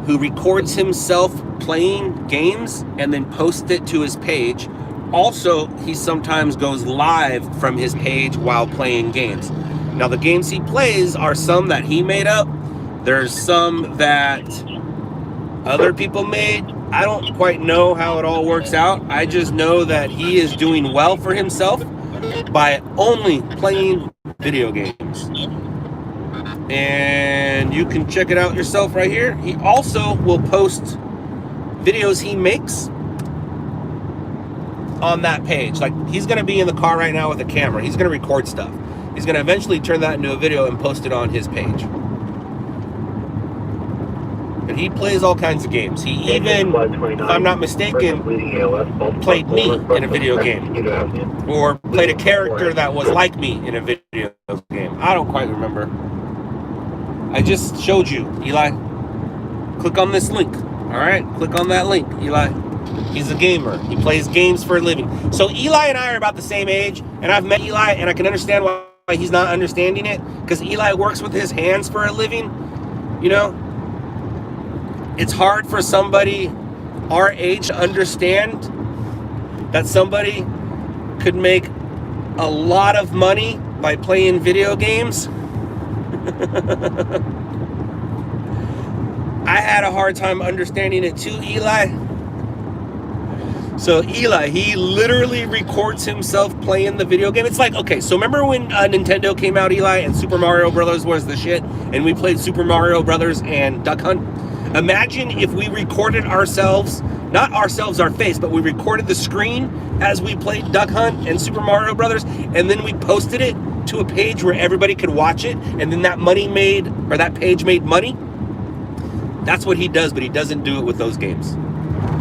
who records himself playing games and then posts it to his page. Also, he sometimes goes live from his page while playing games. Now, the games he plays are some that he made up. There's some that other people made. I don't quite know how it all works out. I just know that he is doing well for himself by only playing video games. And you can check it out yourself right here. He also will post videos he makes on that page. Like, he's going to be in the car right now with a camera. He's going to record stuff. He's going to eventually turn that into a video and post it on his page. But he plays all kinds of games. He even, if I'm not mistaken, played me in a video game. Or played a character that was like me in a video game. I don't quite remember. I just showed you, Eli. Click on this link. All right, click on that link, Eli. He's a gamer. He plays games for a living. So Eli and I are about the same age, and I've met Eli, and I can understand why he's not understanding it, because Eli works with his hands for a living. You know, it's hard for somebody our age to understand that somebody could make a lot of money by playing video games. I had a hard time understanding it too, Eli. So Eli, he literally records himself playing the video game. It's like, okay, so remember when Nintendo came out, Eli, and Super Mario Brothers was the shit, and we played Super Mario Brothers and Duck Hunt? Imagine if we recorded ourselves, not ourselves, our face, but we recorded the screen as we played Duck Hunt and Super Mario Brothers, and then we posted it to a page where everybody could watch it, and then that that page made money. That's what he does, but he doesn't do it with those games.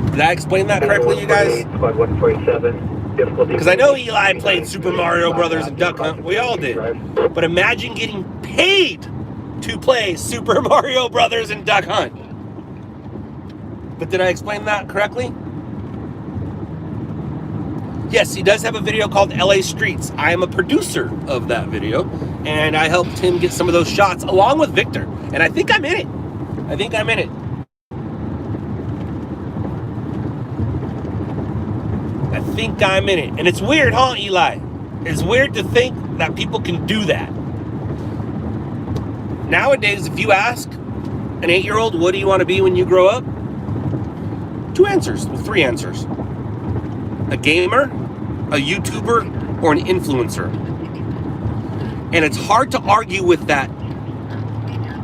Did I explain that correctly, you guys? Because I know Eli played Super Mario Brothers and Duck Hunt. We all did. But imagine getting paid to play Super Mario Brothers and Duck Hunt. But did I explain that correctly? Yes, he does have a video called LA Streets. I am a producer of that video, and I helped him get some of those shots along with Victor. And I think I'm in it. I think I'm in it. I think I'm in it. And it's weird, huh, Eli? It's weird to think that people can do that. Nowadays, if you ask an 8-year-old, what do you want to be when you grow up? 2 answers, well, 3 answers. A gamer, a YouTuber, or an influencer. And it's hard to argue with that,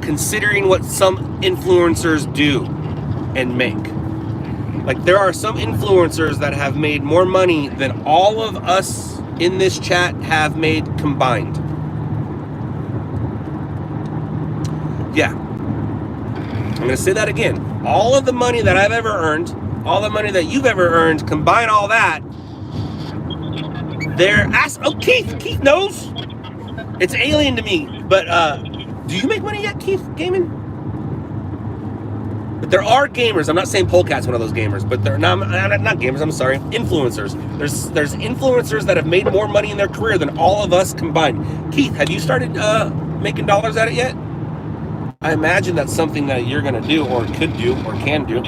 considering what some influencers do and make. Like, there are some influencers that have made more money than all of us in this chat have made combined. Yeah. I'm going to say that again. All of the money that I've ever earned, all the money that you've ever earned, combine all that, they're... Oh, Keith! Keith knows! It's alien to me. But do you make money yet, Keith, gaming? But there are gamers. I'm not saying Polecat's one of those gamers, but they're not gamers. I'm sorry, influencers. There's influencers that have made more money in their career than all of us combined. Keith, have you started making dollars at it yet? I imagine that's something that you're gonna do, or could do, or can do.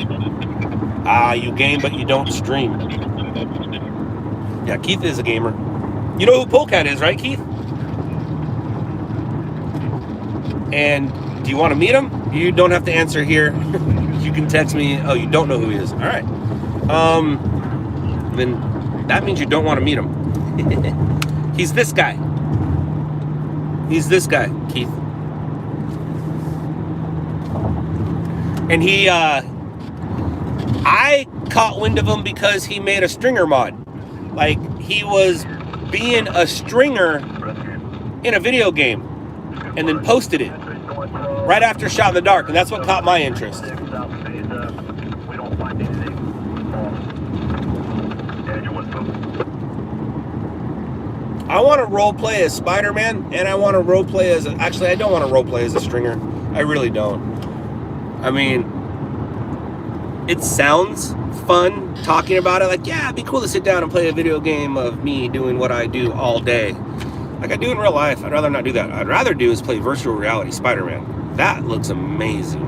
You game, but you don't stream. Yeah, Keith is a gamer. You know who Polecat is, right, Keith? And do you want to meet him? You don't have to answer here. You can text me. Oh, you don't know who he is. All right. Then that means you don't want to meet him. He's this guy. He's this guy, Keith. And he, I caught wind of him because he made a stringer mod. Like, he was being a stringer in a video game and then posted it right after Shot in the Dark, and that's what caught my interest. We don't find anything. I want to role play as Spider-Man, and I want to role play as actually I don't want to role play as a stringer. I really don't. I mean, it sounds fun talking about it. Like, yeah, it'd be cool to sit down and play a video game of me doing what I do all day, like I do in real life. I'd rather not do that. I'd rather do is play virtual reality Spider-Man. That looks amazing.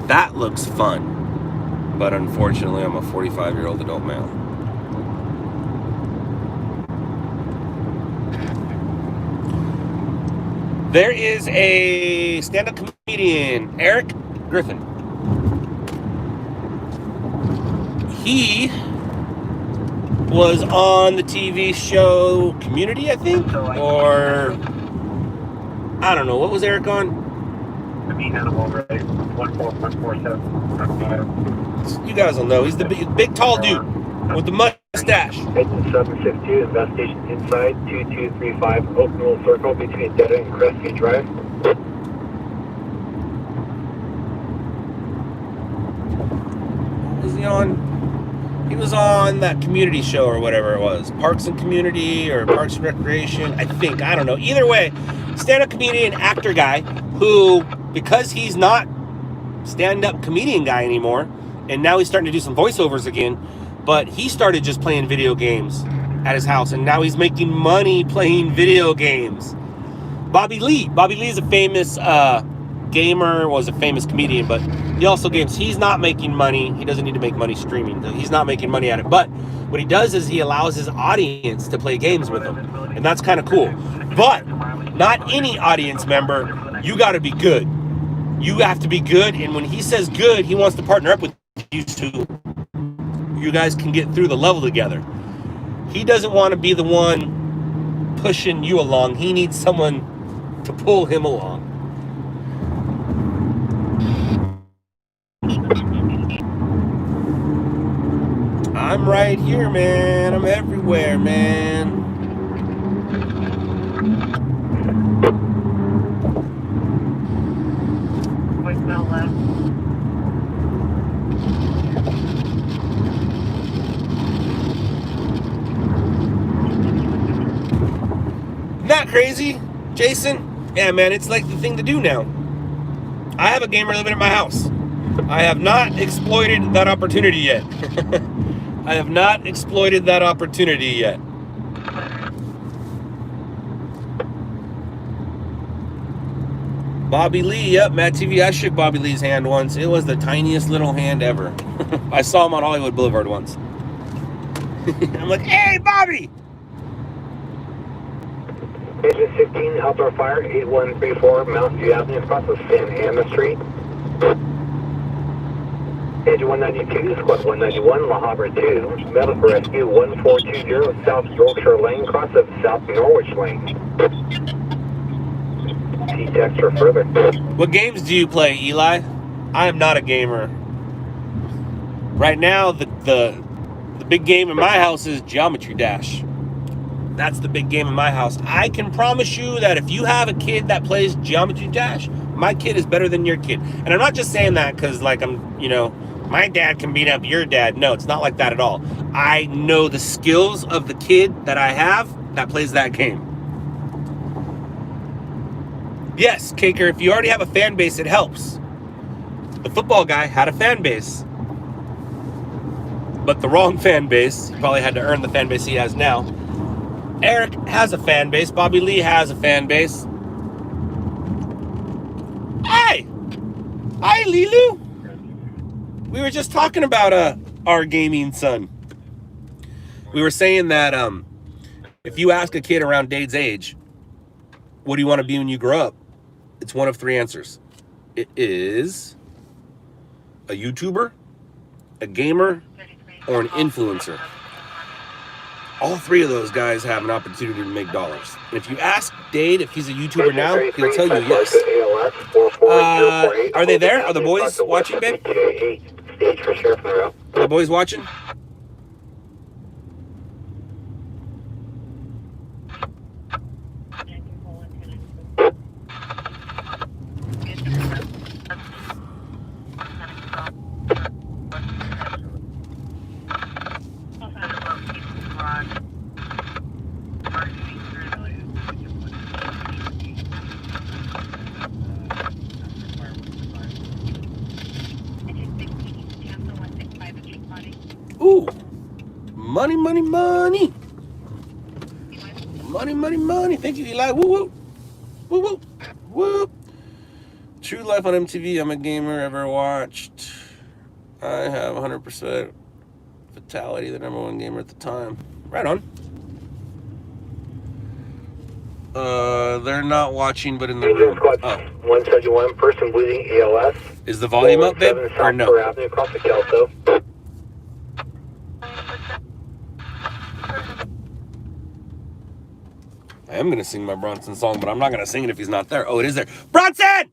That looks fun. But unfortunately, I'm a 45-year-old adult male. There is a stand-up comedian, Eric Griffin. He was on the TV show Community, I think, or I don't know. What was Eric on? The mean animal, right? 14147. You guys will know. He's the big tall dude with the mustache. Engine 752, investigation inside 2235, open little circle between Deta and Crestview Drive. Was he on? He was on that Community show or whatever it was. Parks and Community or Parks and Recreation, I think. I don't know. Either way, stand-up comedian, actor guy who, because he's not stand-up comedian guy anymore, and now he's starting to do some voiceovers again, but he started just playing video games at his house, and now he's making money playing video games. Bobby Lee. Bobby Lee is a famous gamer, was a famous comedian, but he also games. He's not making money. He doesn't need to make money streaming. He's not making money at it. But what he does is he allows his audience to play games with him, and that's kind of cool. But not any audience member. You got to be good. You have to be good, and when he says good, he wants to partner up with you so you guys can get through the level together. He doesn't want to be the one pushing you along. He needs someone to pull him along. I'm right here, man. I'm everywhere, man. Voicemail left. Isn't that crazy, Jason? Yeah, man, it's like the thing to do now. I have a gamer living in my house. I have not exploited that opportunity yet. I have not exploited that opportunity yet. Bobby Lee, yep, Matt TV. I shook Bobby Lee's hand once. It was the tiniest little hand ever. I saw him on Hollywood Boulevard once. I'm like, hey, Bobby! Engine 15, outdoor fire, 8134, Mountain View Avenue, across the San Ana Street. Engine 192, Squad 191, La Habra 2, Medical Rescue 1420, South Yorkshire Lane, cross of South Norwich Lane. See text for further. What games do you play, Eli? I am not a gamer. Right now, the big game in my house is Geometry Dash. That's the big game in my house. I can promise you that if you have a kid that plays Geometry Dash, my kid is better than your kid. And I'm not just saying that because, like, my dad can beat up your dad. No, it's not like that at all. I know the skills of the kid that I have that plays that game. Yes, Caker, if you already have a fan base, it helps. The football guy had a fan base, but the wrong fan base. He probably had to earn the fan base he has now. Eric has a fan base. Bobby Lee has a fan base. Hey! Hi, Lilu! We were just talking about our gaming son. We were saying that if you ask a kid around Dade's age, what do you want to be when you grow up? It's one of three answers. It is a YouTuber, a gamer, or an influencer. All three of those guys have an opportunity to make dollars. And if you ask Dade if he's a YouTuber now, he'll tell you yes. Are they there? Are the boys watching, babe? Are the boys watching? Ooh, money, money, money. Money, money, money. Thank you, Eli. Woo, woo. Woo, woo. Woo. True Life on MTV. I'm a gamer. Ever watched? I have 100% Fatality, the #1 gamer at the time. Right on. They're not watching, but in the room. Oh. 171, person bleeding, ALS. Is the volume up, babe? Or no? Avenue, across the Kelso. I am going to sing my Bronson song, but I'm not going to sing it if he's not there. Oh, it is there. Bronson!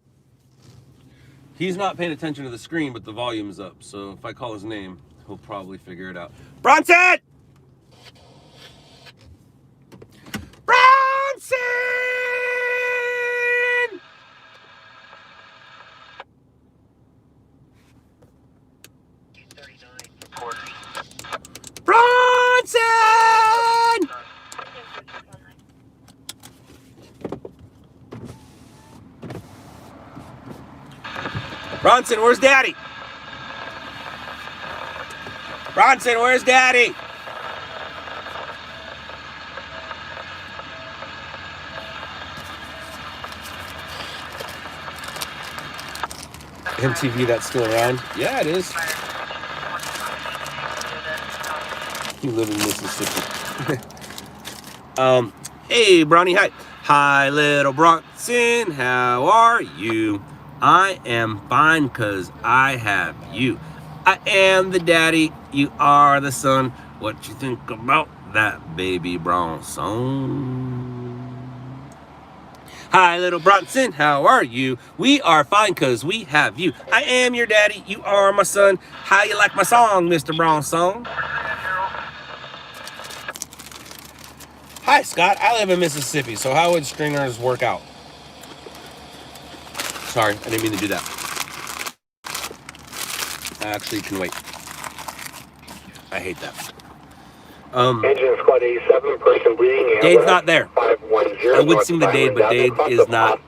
He's not paying attention to the screen, but the volume's up. So if I call his name, he'll probably figure it out. Bronson! Bronson! Bronson! Bronson, where's Daddy? Bronson, where's Daddy? MTV, that's still around? Yeah, it is. You live in Mississippi. Hey, Bronny, hi. Hi, little Bronson, how are you? I am fine because I have you. I am the daddy, you are the son. What you think about that, baby Bronson? Hi, little Bronson, how are you? We are fine because we have you. I am your daddy, you are my son. How you like my song, Mr. Bronson? Hi, Scott. I live in Mississippi, so how would stringers work out? Sorry, I didn't mean to do that. I actually can wait. I hate that. Engine squad 87, person bleeding. Dade's not there. 510. I would sing the Dade, but Dade is not.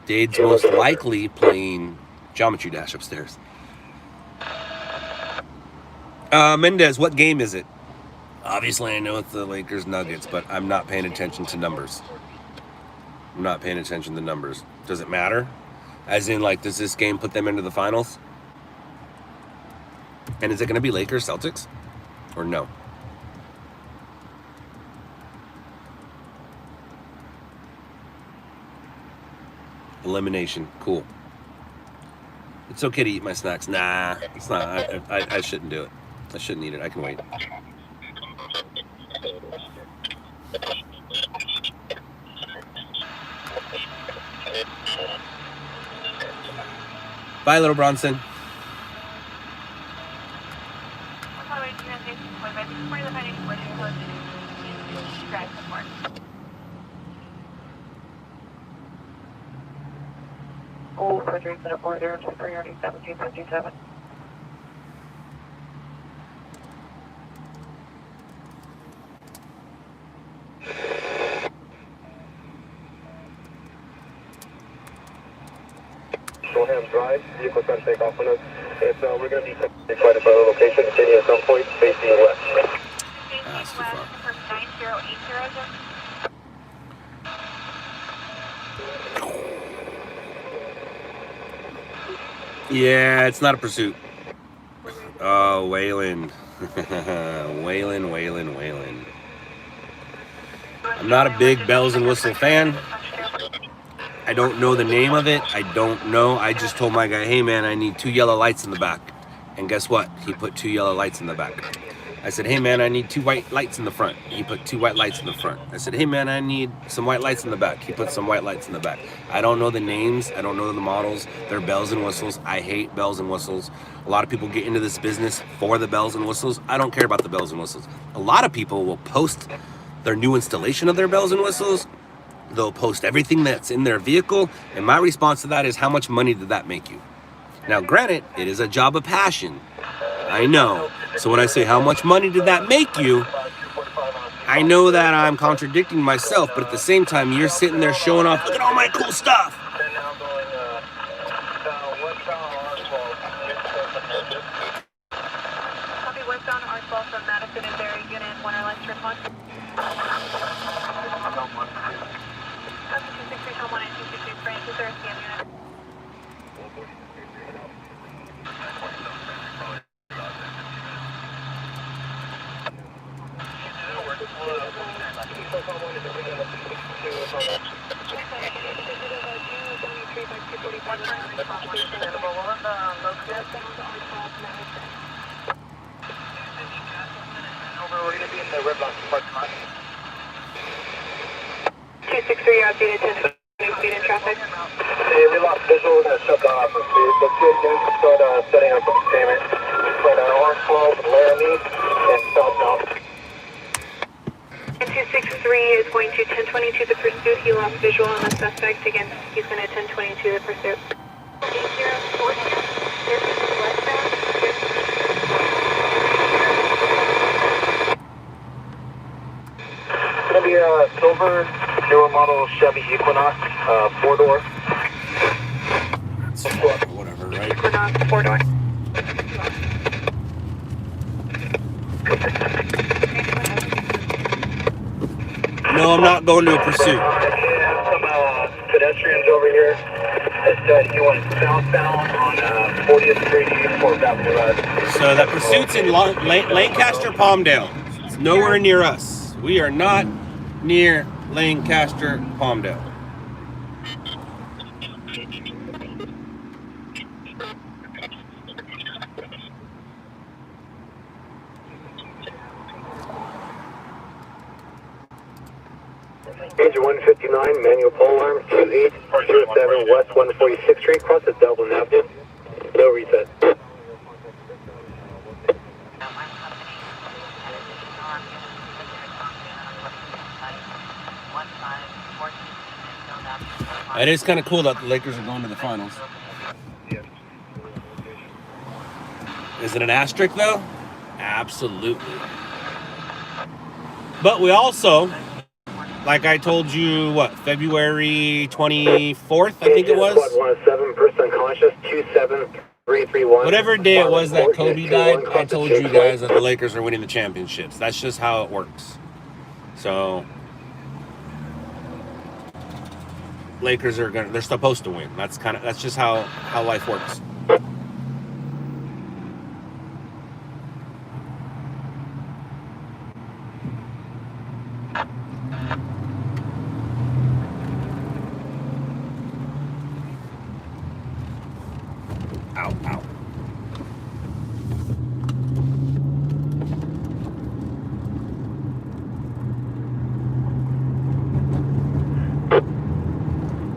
Dade's most likely playing Geometry Dash upstairs. Mendez, what game is it? Obviously, I know it's the Lakers Nuggets, but I'm not paying attention to numbers. I'm not paying attention to numbers. Does it matter? As in, like, does this game put them into the finals? And is it going to be Lakers Celtics? Or no? Elimination. Cool. It's okay to eat my snacks. Nah, it's not. I shouldn't do it. I shouldn't eat it. I can wait. Bye, little Bronson. Oh, 4340, 1757. Drive. Vehicle trying to take off on us. And so we're going to be quite a better location, sitting at some point facing west. That's too far. From 9080. Yeah, it's not a pursuit. Oh, Wayland. Wayland. I'm not a big bells and whistle fan. I don't know the name of it. I don't know. I just told my guy, hey man, I need 2 yellow lights in the back. And guess what? He put 2 yellow lights in the back. I said, hey man, I need 2 white lights in the front. He put 2 white lights in the front. I said, hey man, I need some white lights in the back. He put some white lights in the back. I don't know the names. I don't know the models. They're bells and whistles. I hate bells and whistles. A lot of people get into this business for the bells and whistles. I don't care about the bells and whistles. A lot of people will post their new installation of their bells and whistles. They'll post everything that's in their vehicle. And my response to that is, how much money did that make you? Now, granted, it is a job of passion. I know. So when I say, how much money did that make you? I know that I'm contradicting myself, but at the same time, you're sitting there showing off, look at all my cool stuff. Copy westbound R12 from Madison and Berry, unit 1 or less to respond. Copy 263 Tom 1 and 263 Frank, is there a scan unit? We're going to be in the red box parking lot. 263, updated 10 speed in traffic. Hey, we lost visual. We're going to shut down off the speed. Let's do it again. Start setting up containment. Start R12 and Laramie and southbound. 263 is going to 1022 the pursuit. He lost visual on the suspect. Again, he's going to 1022 the pursuit. 8040, westbound. It's going to be a silver newer model Chevy Equinox, 4-door. Whatever, right? Equinox 4-door. No, I'm not going to a pursuit. Some pedestrians over here. It said he went southbound on 40th Street, 4th Avenue. So that pursuit's in Lancaster, Palmdale. It's nowhere near us. We are not near Lancaster, Palmdale. Engine 159, manual pole arm, 2807 West 146th Street, cross the Dublin Avenue. No reset. It is kind of cool that the Lakers are going to the finals. Is it an asterisk though? Absolutely. But we also, like I told you, what, February 24th, I think it was? 117, person conscious, 27331. Whatever day it was that Kobe died, I told you guys that the Lakers are winning the championships. That's just how it works. So, Lakers are they're supposed to win. That's just how life works. Ow, ow.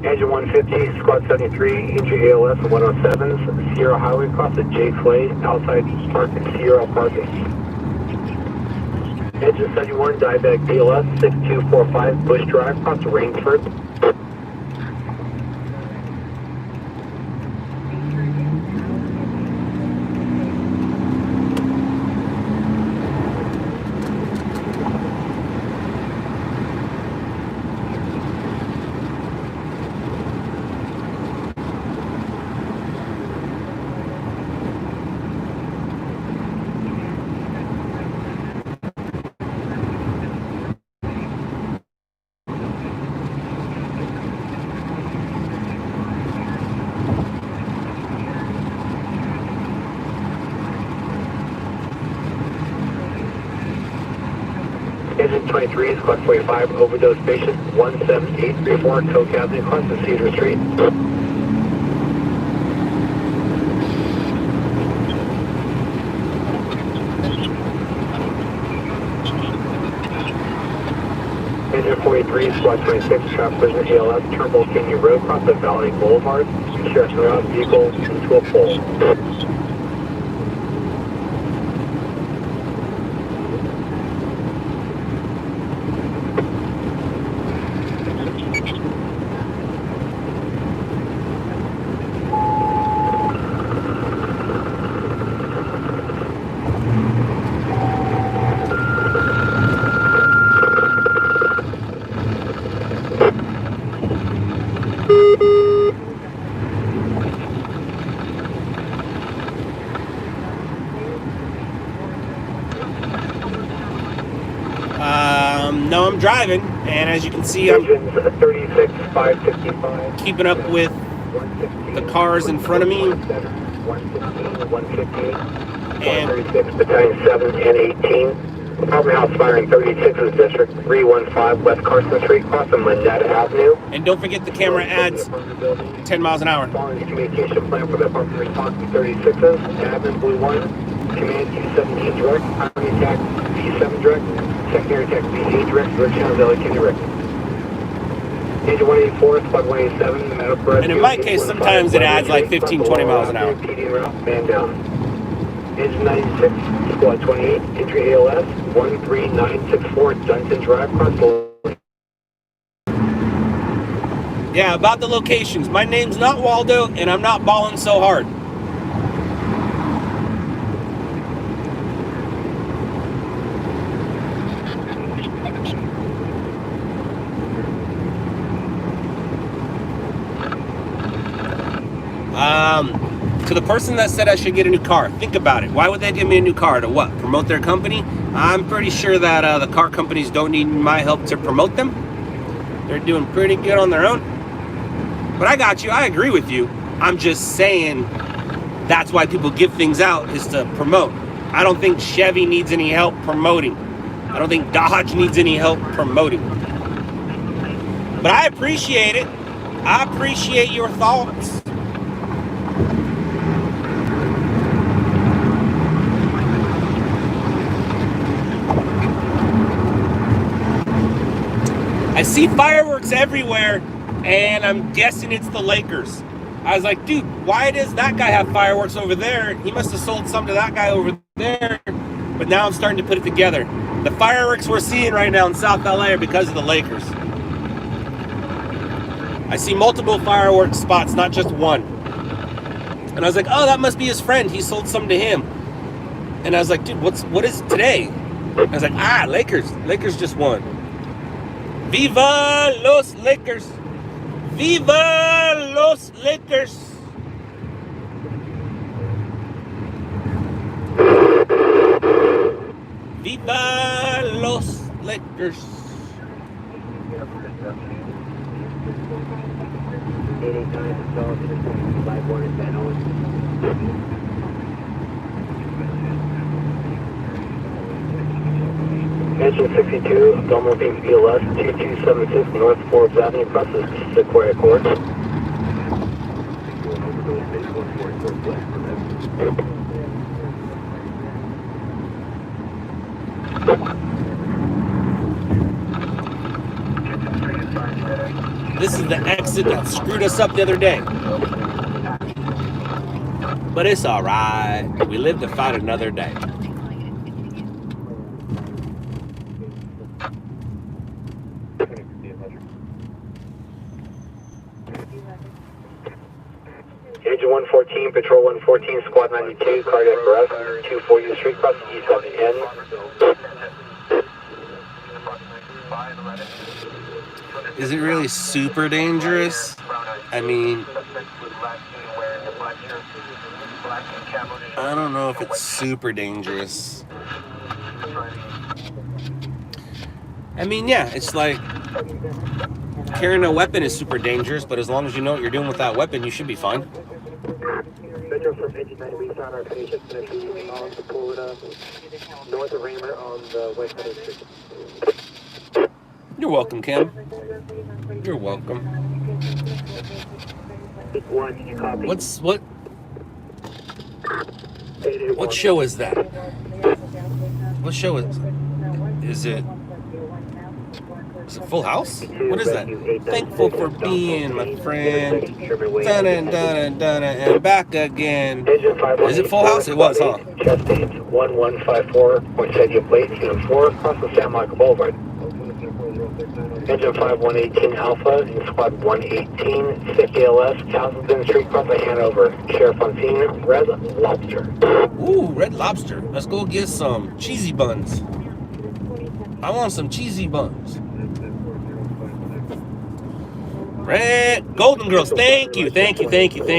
Engine 150, Squad 73, entry ALS 107s, Sierra Highway, cross the J Clay, outside Park and Sierra Parking. Engine 71, Diabetic BLS 6245, Bush Drive, cross the Rainsford. Engine 23, Squad 45, overdose patient 17834, Coke Avenue, across the Cedar Street. Engine 43, Squad 26, traffic collision ALS, Turnbull Canyon Road, across the Valley Boulevard, direction around vehicle into a pole. No, I'm driving, and as you can see, I'm 36, 555. keeping up with the cars in front of me. 115, 158, And 36, battalion 7 and 18. Apartment house fire in 36's district, 315 West Carson Street, crossing Moneta Avenue. And don't forget the camera adds 10 miles an hour. Following the communication plan for the apartment response to 36's, admin Blue 1, command Q17 direct, primary attack B7 direct, secondary attack B8 direct, direct channel Valley County direct. Engine 184, squad 187, medical rescue. And in my case, sometimes it adds like 15, 20 miles an hour. PD route, man down. Engine 96, squad 28, entry ALS, 13964, Dunton Drive, cross the. Yeah, about the locations. My name's not Waldo, and I'm not balling so hard. To the person that said I should get a new car, think about it. Why would they give me a new car? To what? Promote their company? I'm pretty sure that the car companies don't need my help to promote them. They're doing pretty good on their own. But I got you. I agree with you. I'm just saying that's why people give things out, is to promote. I don't think Chevy needs any help promoting. I don't think Dodge needs any help promoting. But I appreciate it. I appreciate your thoughts. I see fireworks everywhere, and I'm guessing it's the Lakers. I was like, dude, why does that guy have fireworks over there? He must have sold some to that guy over there. But now I'm starting to put it together. The fireworks we're seeing right now in South LA are because of the Lakers. I see multiple fireworks spots, not just one. And I was like, oh, that must be his friend. He sold some to him. And I was like, dude, what is today? I was like, Lakers. Lakers just won. Viva los Lakers! Viva los Lakers! Viva los Lakers! 889, Engine 62, Abdominal Beam ELS, 2276 North Forbes Avenue, across the Sequoia Court. This is the exit that screwed us up the other day. But it's alright. We live to fight another day. Engine 114, Patrol 114, Squad 92, cardiac arrest, 240 Street, cross the east end. Is it really super dangerous? I mean, I don't know if it's super dangerous. I mean, yeah, it's like carrying a weapon is super dangerous, but as long as you know what you're doing with that weapon, you should be fine. Roger, from engine 9, we found our patient going to be on the Florida, north of Raymer on the west side of the street. You're welcome, Kim. You're welcome. 1, you copy? What show is that? What show is it? Is it Full House? What is that? Thankful for being my friend. Dun-dun-dun-dun-dun, and back again. Is it Full House? It was, huh? Chest 1154, point set your plate, unit 4, across the San Michael Boulevard. Engine 5118 Alpha, in squad 118, 6 ALS, Townsend Street, across the Hanover. Sheriff on scene, Red Lobster. Ooh, Red Lobster. Let's go get some cheesy buns. I want some cheesy buns. Red Golden Girls, thank you. Squad 71,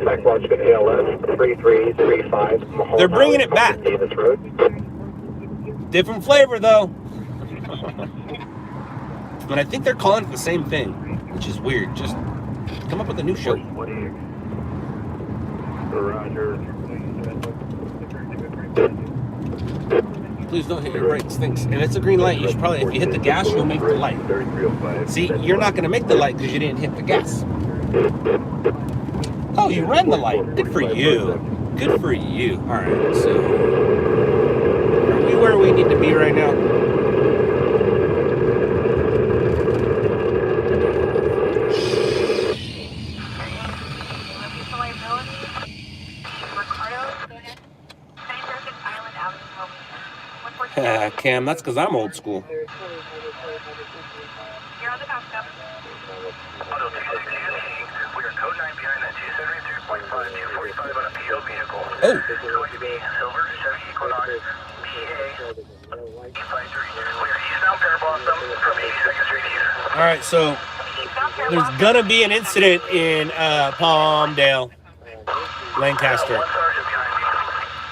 Backwatch ALS, 3335, They're bringing it back. Davis Road. Different flavor, though. But I think they're calling it the same thing, which is weird. Just come up with a new show. Roger. Please don't hit your brakes, thanks. And it's a green light. You should probably, if you hit the gas, you'll make the light. See, you're not going to make the light because you didn't hit the gas. Oh, you ran the light. Good for you. Good for you. All right, so are we where we need to be right now? Cam, that's because I'm old school. You're on the top step. Auto 260, we are code 9 behind that 273.5, 245 on a PO vehicle. Oh. It's going to be Silver Chevy Equinox PA 853. We are eastbound Parablossom from 82nd Street East. All right, so there's gonna be an incident in Palmdale, Lancaster.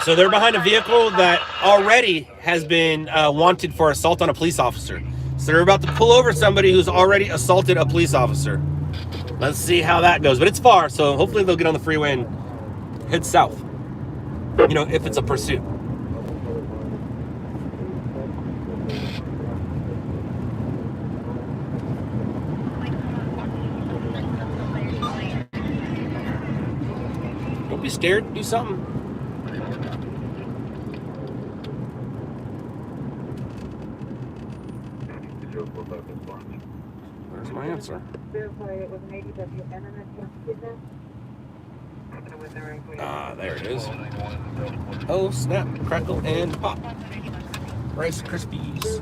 So they're behind a vehicle that already has been wanted for assault on a police officer. So they're about to pull over somebody who's already assaulted a police officer. Let's see how that goes. But it's far, so hopefully they'll get on the freeway and head south. You know, if it's a pursuit. Don't be scared. Do something. Where's my answer? Ah, there it is. Oh, snap, crackle, and pop. Rice Krispies.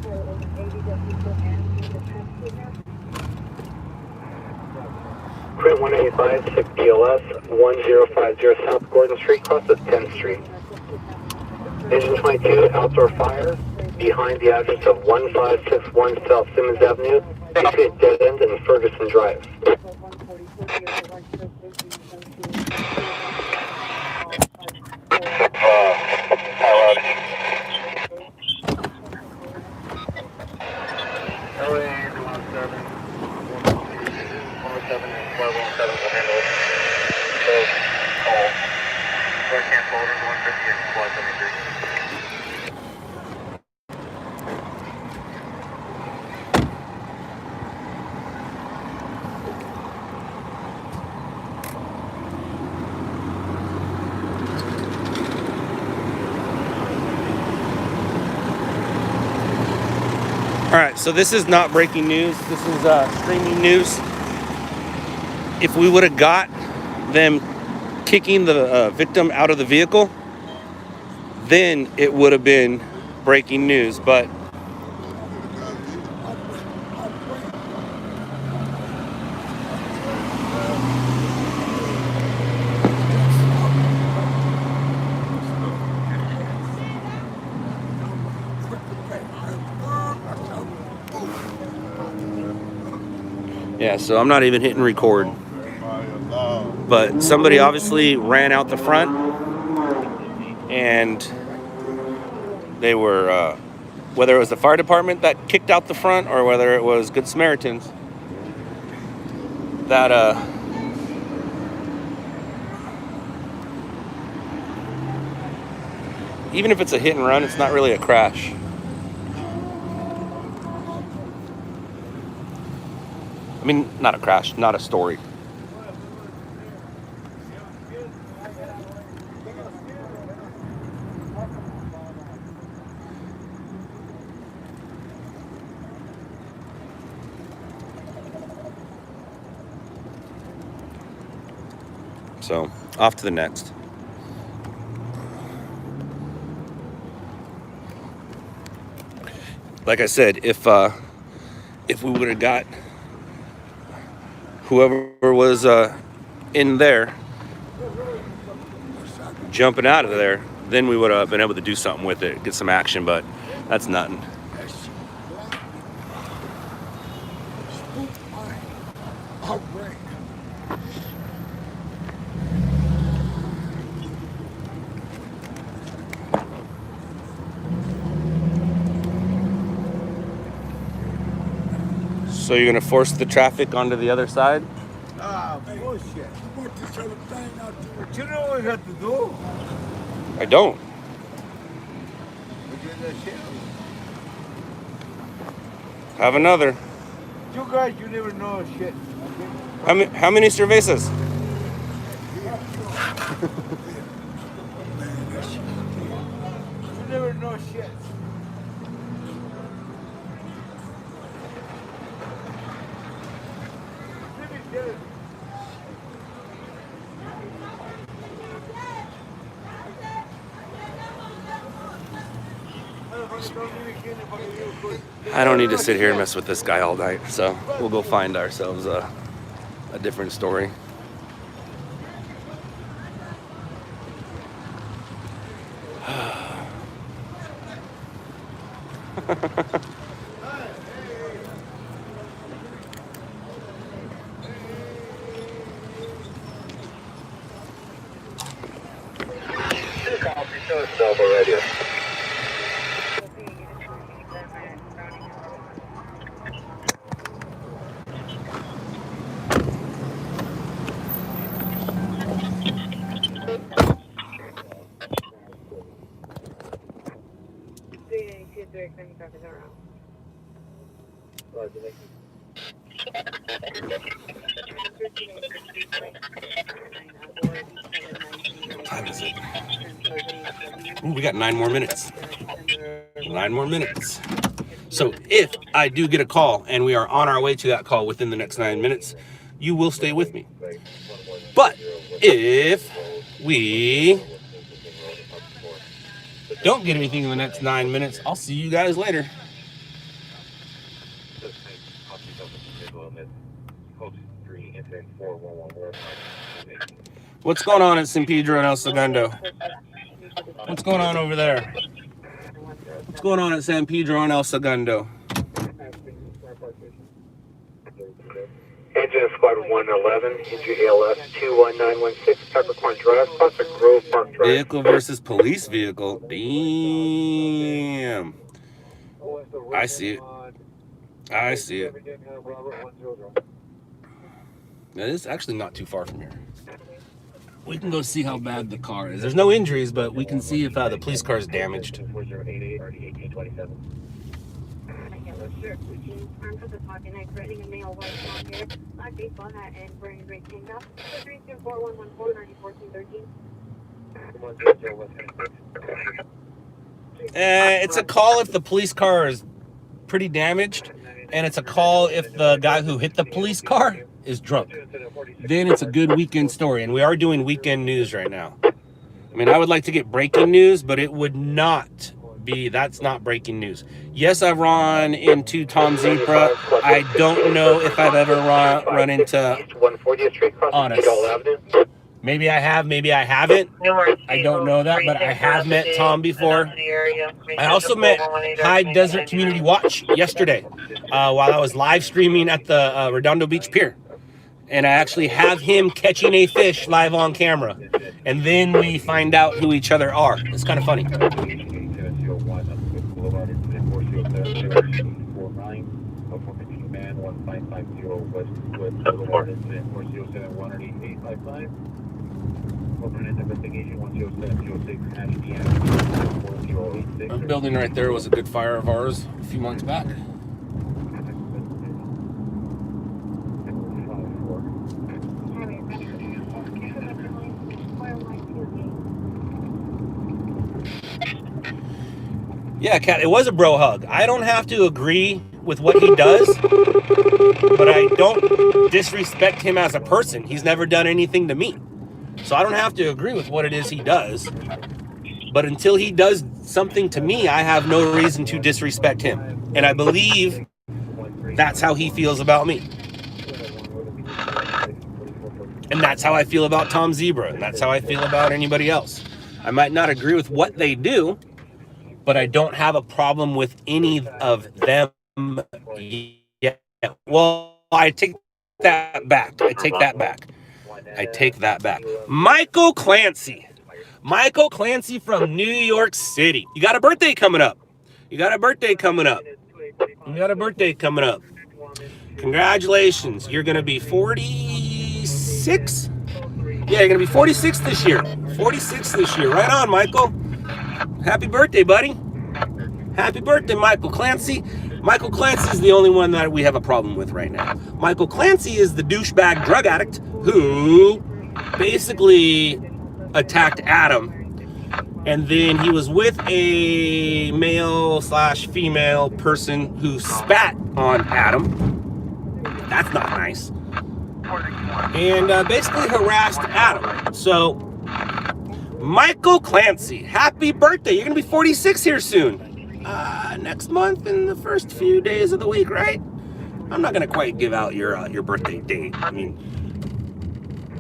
Print 185, 6 PLS, 1050 South Gordon Street, across the 10th Street. Engine 22, outdoor fire, behind the address of 1561 South Simmons Avenue, basically a dead end in Ferguson Drive. All right, so this is not breaking news. This is streaming news. If we would have got them kicking the victim out of the vehicle, then it would have been breaking news. But yeah, so I'm not even hitting record. But somebody obviously ran out the front, and they were, whether it was the fire department that kicked out the front or whether it was Good Samaritans, that even if it's a hit and run, it's not really a crash. I mean, not a crash, not a story. So, off to the next. Like I said, if we would have got whoever was in there jumping out of there, then we would have been able to do something with it, get some action, but that's nothing. So you're gonna force the traffic onto the other side? Ah, bullshit. But you know what you have to do? I don't. Have another. You guys, you never know shit. How many cervezas? You never know shit. I don't need to sit here and mess with this guy all night, so we'll go find ourselves a different story. What time is it? Ooh, we got 9 more minutes. 9 more minutes. So if I do get a call and we are on our way to that call within the next 9 minutes, you will stay with me. But if we don't get anything in the next 9 minutes, I'll see you guys later. What's going on at San Pedro and El Segundo? What's going on over there? What's going on at San Pedro and El Segundo? Engine Squad 111, into ALS 21916, Peppercorn Drive, plus a Grove Park Drive. Vehicle versus police vehicle. Damn. I see it. I see it. Now, this is actually not too far from here. We can go see how bad the car is. There's no injuries, but we can see if the police car is damaged. It's a call if the police car is pretty damaged, and it's a call if the guy who hit the police car is drunk. Then it's a good weekend story, and we are doing weekend news right now. I mean, I would like to get breaking news, but it would not be, that's not breaking news. Yes, I've run into Tom Zebra. I don't know if I've ever run into Honest. Maybe I have, maybe I haven't. I don't know that, but I have met Tom before. I also met High Desert Community Watch yesterday while I was live streaming at the Redondo Beach Pier. And I actually have him catching a fish live on camera. And then we find out who each other are. It's kind of funny. That building right there was a good fire of ours a few months back. Yeah, Kat, it was a bro hug. I don't have to agree with what he does, but I don't disrespect him as a person. He's never done anything to me. So I don't have to agree with what it is he does. But until he does something to me, I have no reason to disrespect him. And I believe that's how he feels about me. And that's how I feel about Tom Zebra. And that's how I feel about anybody else. I might not agree with what they do, but I don't have a problem with any of them yet. Well, I take that back. I take that back. Michael Clancy. Michael Clancy from New York City. You got a birthday coming up. Congratulations. You're going to be 46? Yeah, you're going to be 46 this year. 46 this year. Right on, Michael. Happy birthday, buddy. Happy birthday, Michael Clancy. Michael Clancy is the only one that we have a problem with right now. Michael Clancy is the douchebag drug addict who basically attacked Adam. And then he was with a male/female person who spat on Adam. That's not nice. And basically harassed Adam. So, Michael Clancy, happy birthday. You're going to be 46 here soon. Next month in the first few days of the week, right? I'm not going to quite give out your birthday date. I mean,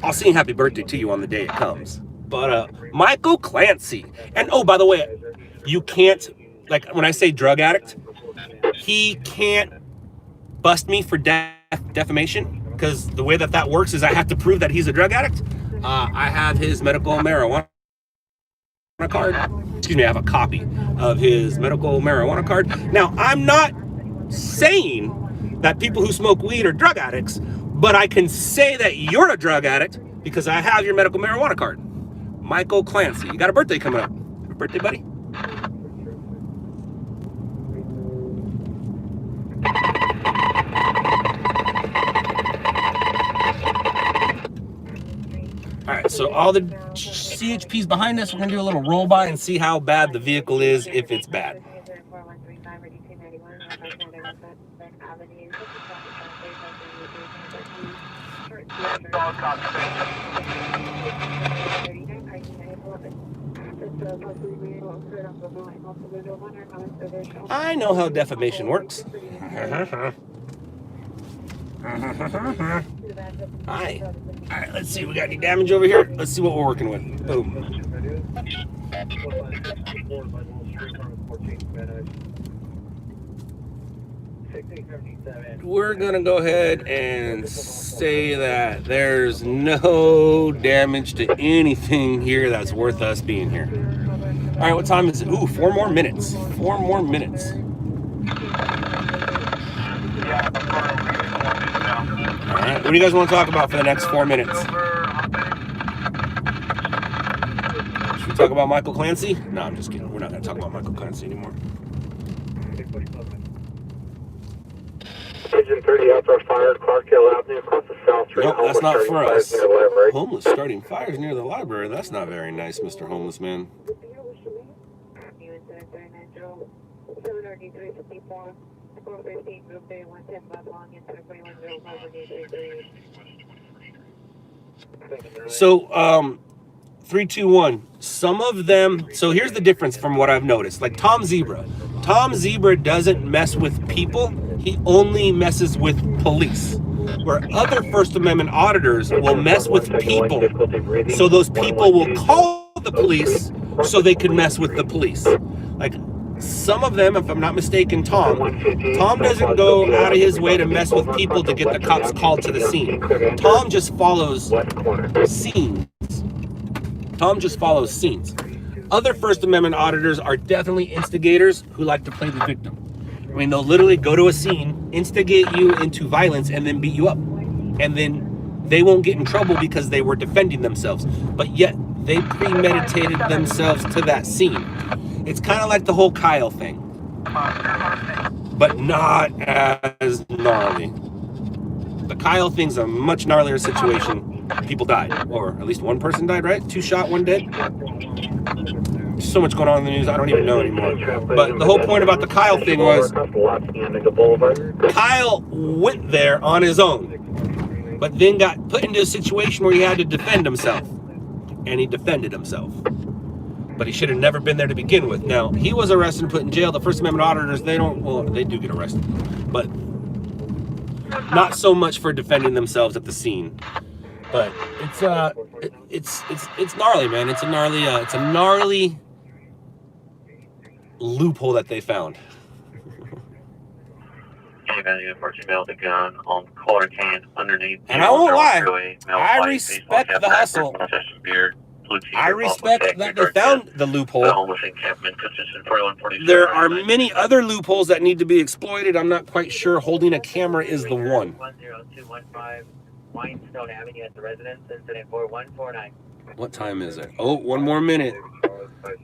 I'll sing happy birthday to you on the day it comes. But Michael Clancy. And oh, by the way, you can't, like when I say drug addict, he can't bust me for defamation, because the way that works is I have to prove that he's a drug addict. I have his medical marijuana card. Excuse me, I have a copy of his medical marijuana card. Now, I'm not saying that people who smoke weed are drug addicts, but I can say that you're a drug addict because I have your medical marijuana card. Michael Clancy. You got a birthday coming up. Happy birthday, buddy. All right, so all the CHPs behind us, we're going to do a little roll by and see how bad the vehicle is, if it's bad. I know how defamation works. Hi. All right, let's see. We got any damage over here? Let's see what we're working with. Boom. We're going to go ahead and say that there's no damage to anything here that's worth us being here. All right, what time is it? Ooh, 4 more minutes. 4 more minutes. All right, what do you guys want to talk about for the next 4 minutes? Should we talk about Michael Clancy? No, I'm just kidding. We're not going to talk about Michael Clancy anymore. Engine 30 outdoor fire, Clarkdale Avenue, across the South Street. Nope, that's not for us. Homeless starting fires near the library. That's not very nice, Mr. Homeless Man. So, 321. Some of them. So here's the difference from what I've noticed. Like Tom Zebra. Tom Zebra doesn't mess with people. He only messes with police. Where other First Amendment auditors will mess with people. So those people will call the police so they can mess with the police. Like some of them, if I'm not mistaken, Tom doesn't go out of his way to mess with people to get the cops called to the scene. Tom just follows scenes. Other First Amendment auditors are definitely instigators who like to play the victim. I mean, they'll literally go to a scene, instigate you into violence, and then beat you up. And then they won't get in trouble because they were defending themselves. But yet, they premeditated themselves to that scene. It's kind of like the whole Kyle thing, but not as gnarly. The Kyle thing's a much gnarlier situation. People died, or at least one person died, right? 2 shot, 1 dead. So much going on in the news, I don't even know anymore. But the whole point about the Kyle thing was Kyle went there on his own, but then got put into a situation where he had to defend himself. And he defended himself. But he should have never been there to begin with. Now, he was arrested and put in jail. The First Amendment auditors, they do get arrested. But not so much for defending themselves at the scene. But it's gnarly, man. It's a gnarly loophole that they found. The gun on collar can underneath. And I won't lie, I respect the hustle. I respect that they found the loophole. There are many other loopholes that need to be exploited. I'm not quite sure holding a camera is the one. 10215 Winestone Avenue at the residence, incident 4149. What time is it? Oh, 1 more minute.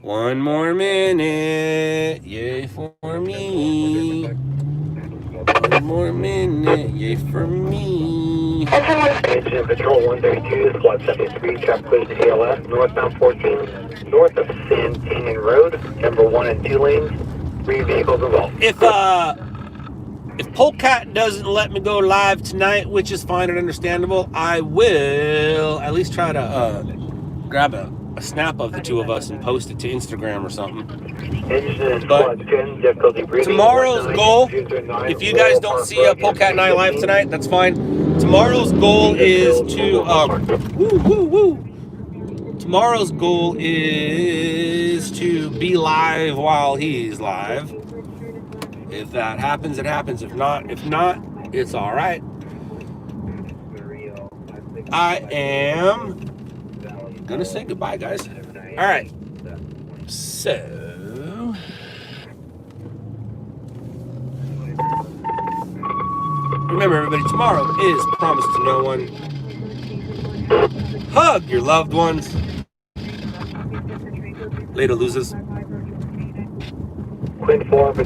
1 more minute. Yay for me. 1 more minute. Yay for me. Engine Patrol 132, Squad 73, traffic collision ALS, northbound 14, north of San Canyon Road, number 1 and 2 lanes, 3 vehicles involved. If Polecat doesn't let me go live tonight, which is fine and understandable, I will at least try to grab a snap of the two of us and post it to Instagram or something. But tomorrow's goal, if you guys don't see Polecat and I live tonight, that's fine. Tomorrow's goal is to tomorrow's goal is to be live while he's live. If that happens, it happens. If not, it's all right. I am gonna say goodbye, guys. All right. So, remember, everybody, tomorrow is Promise to No One. Hug your loved ones. Later, losers. Quinn 4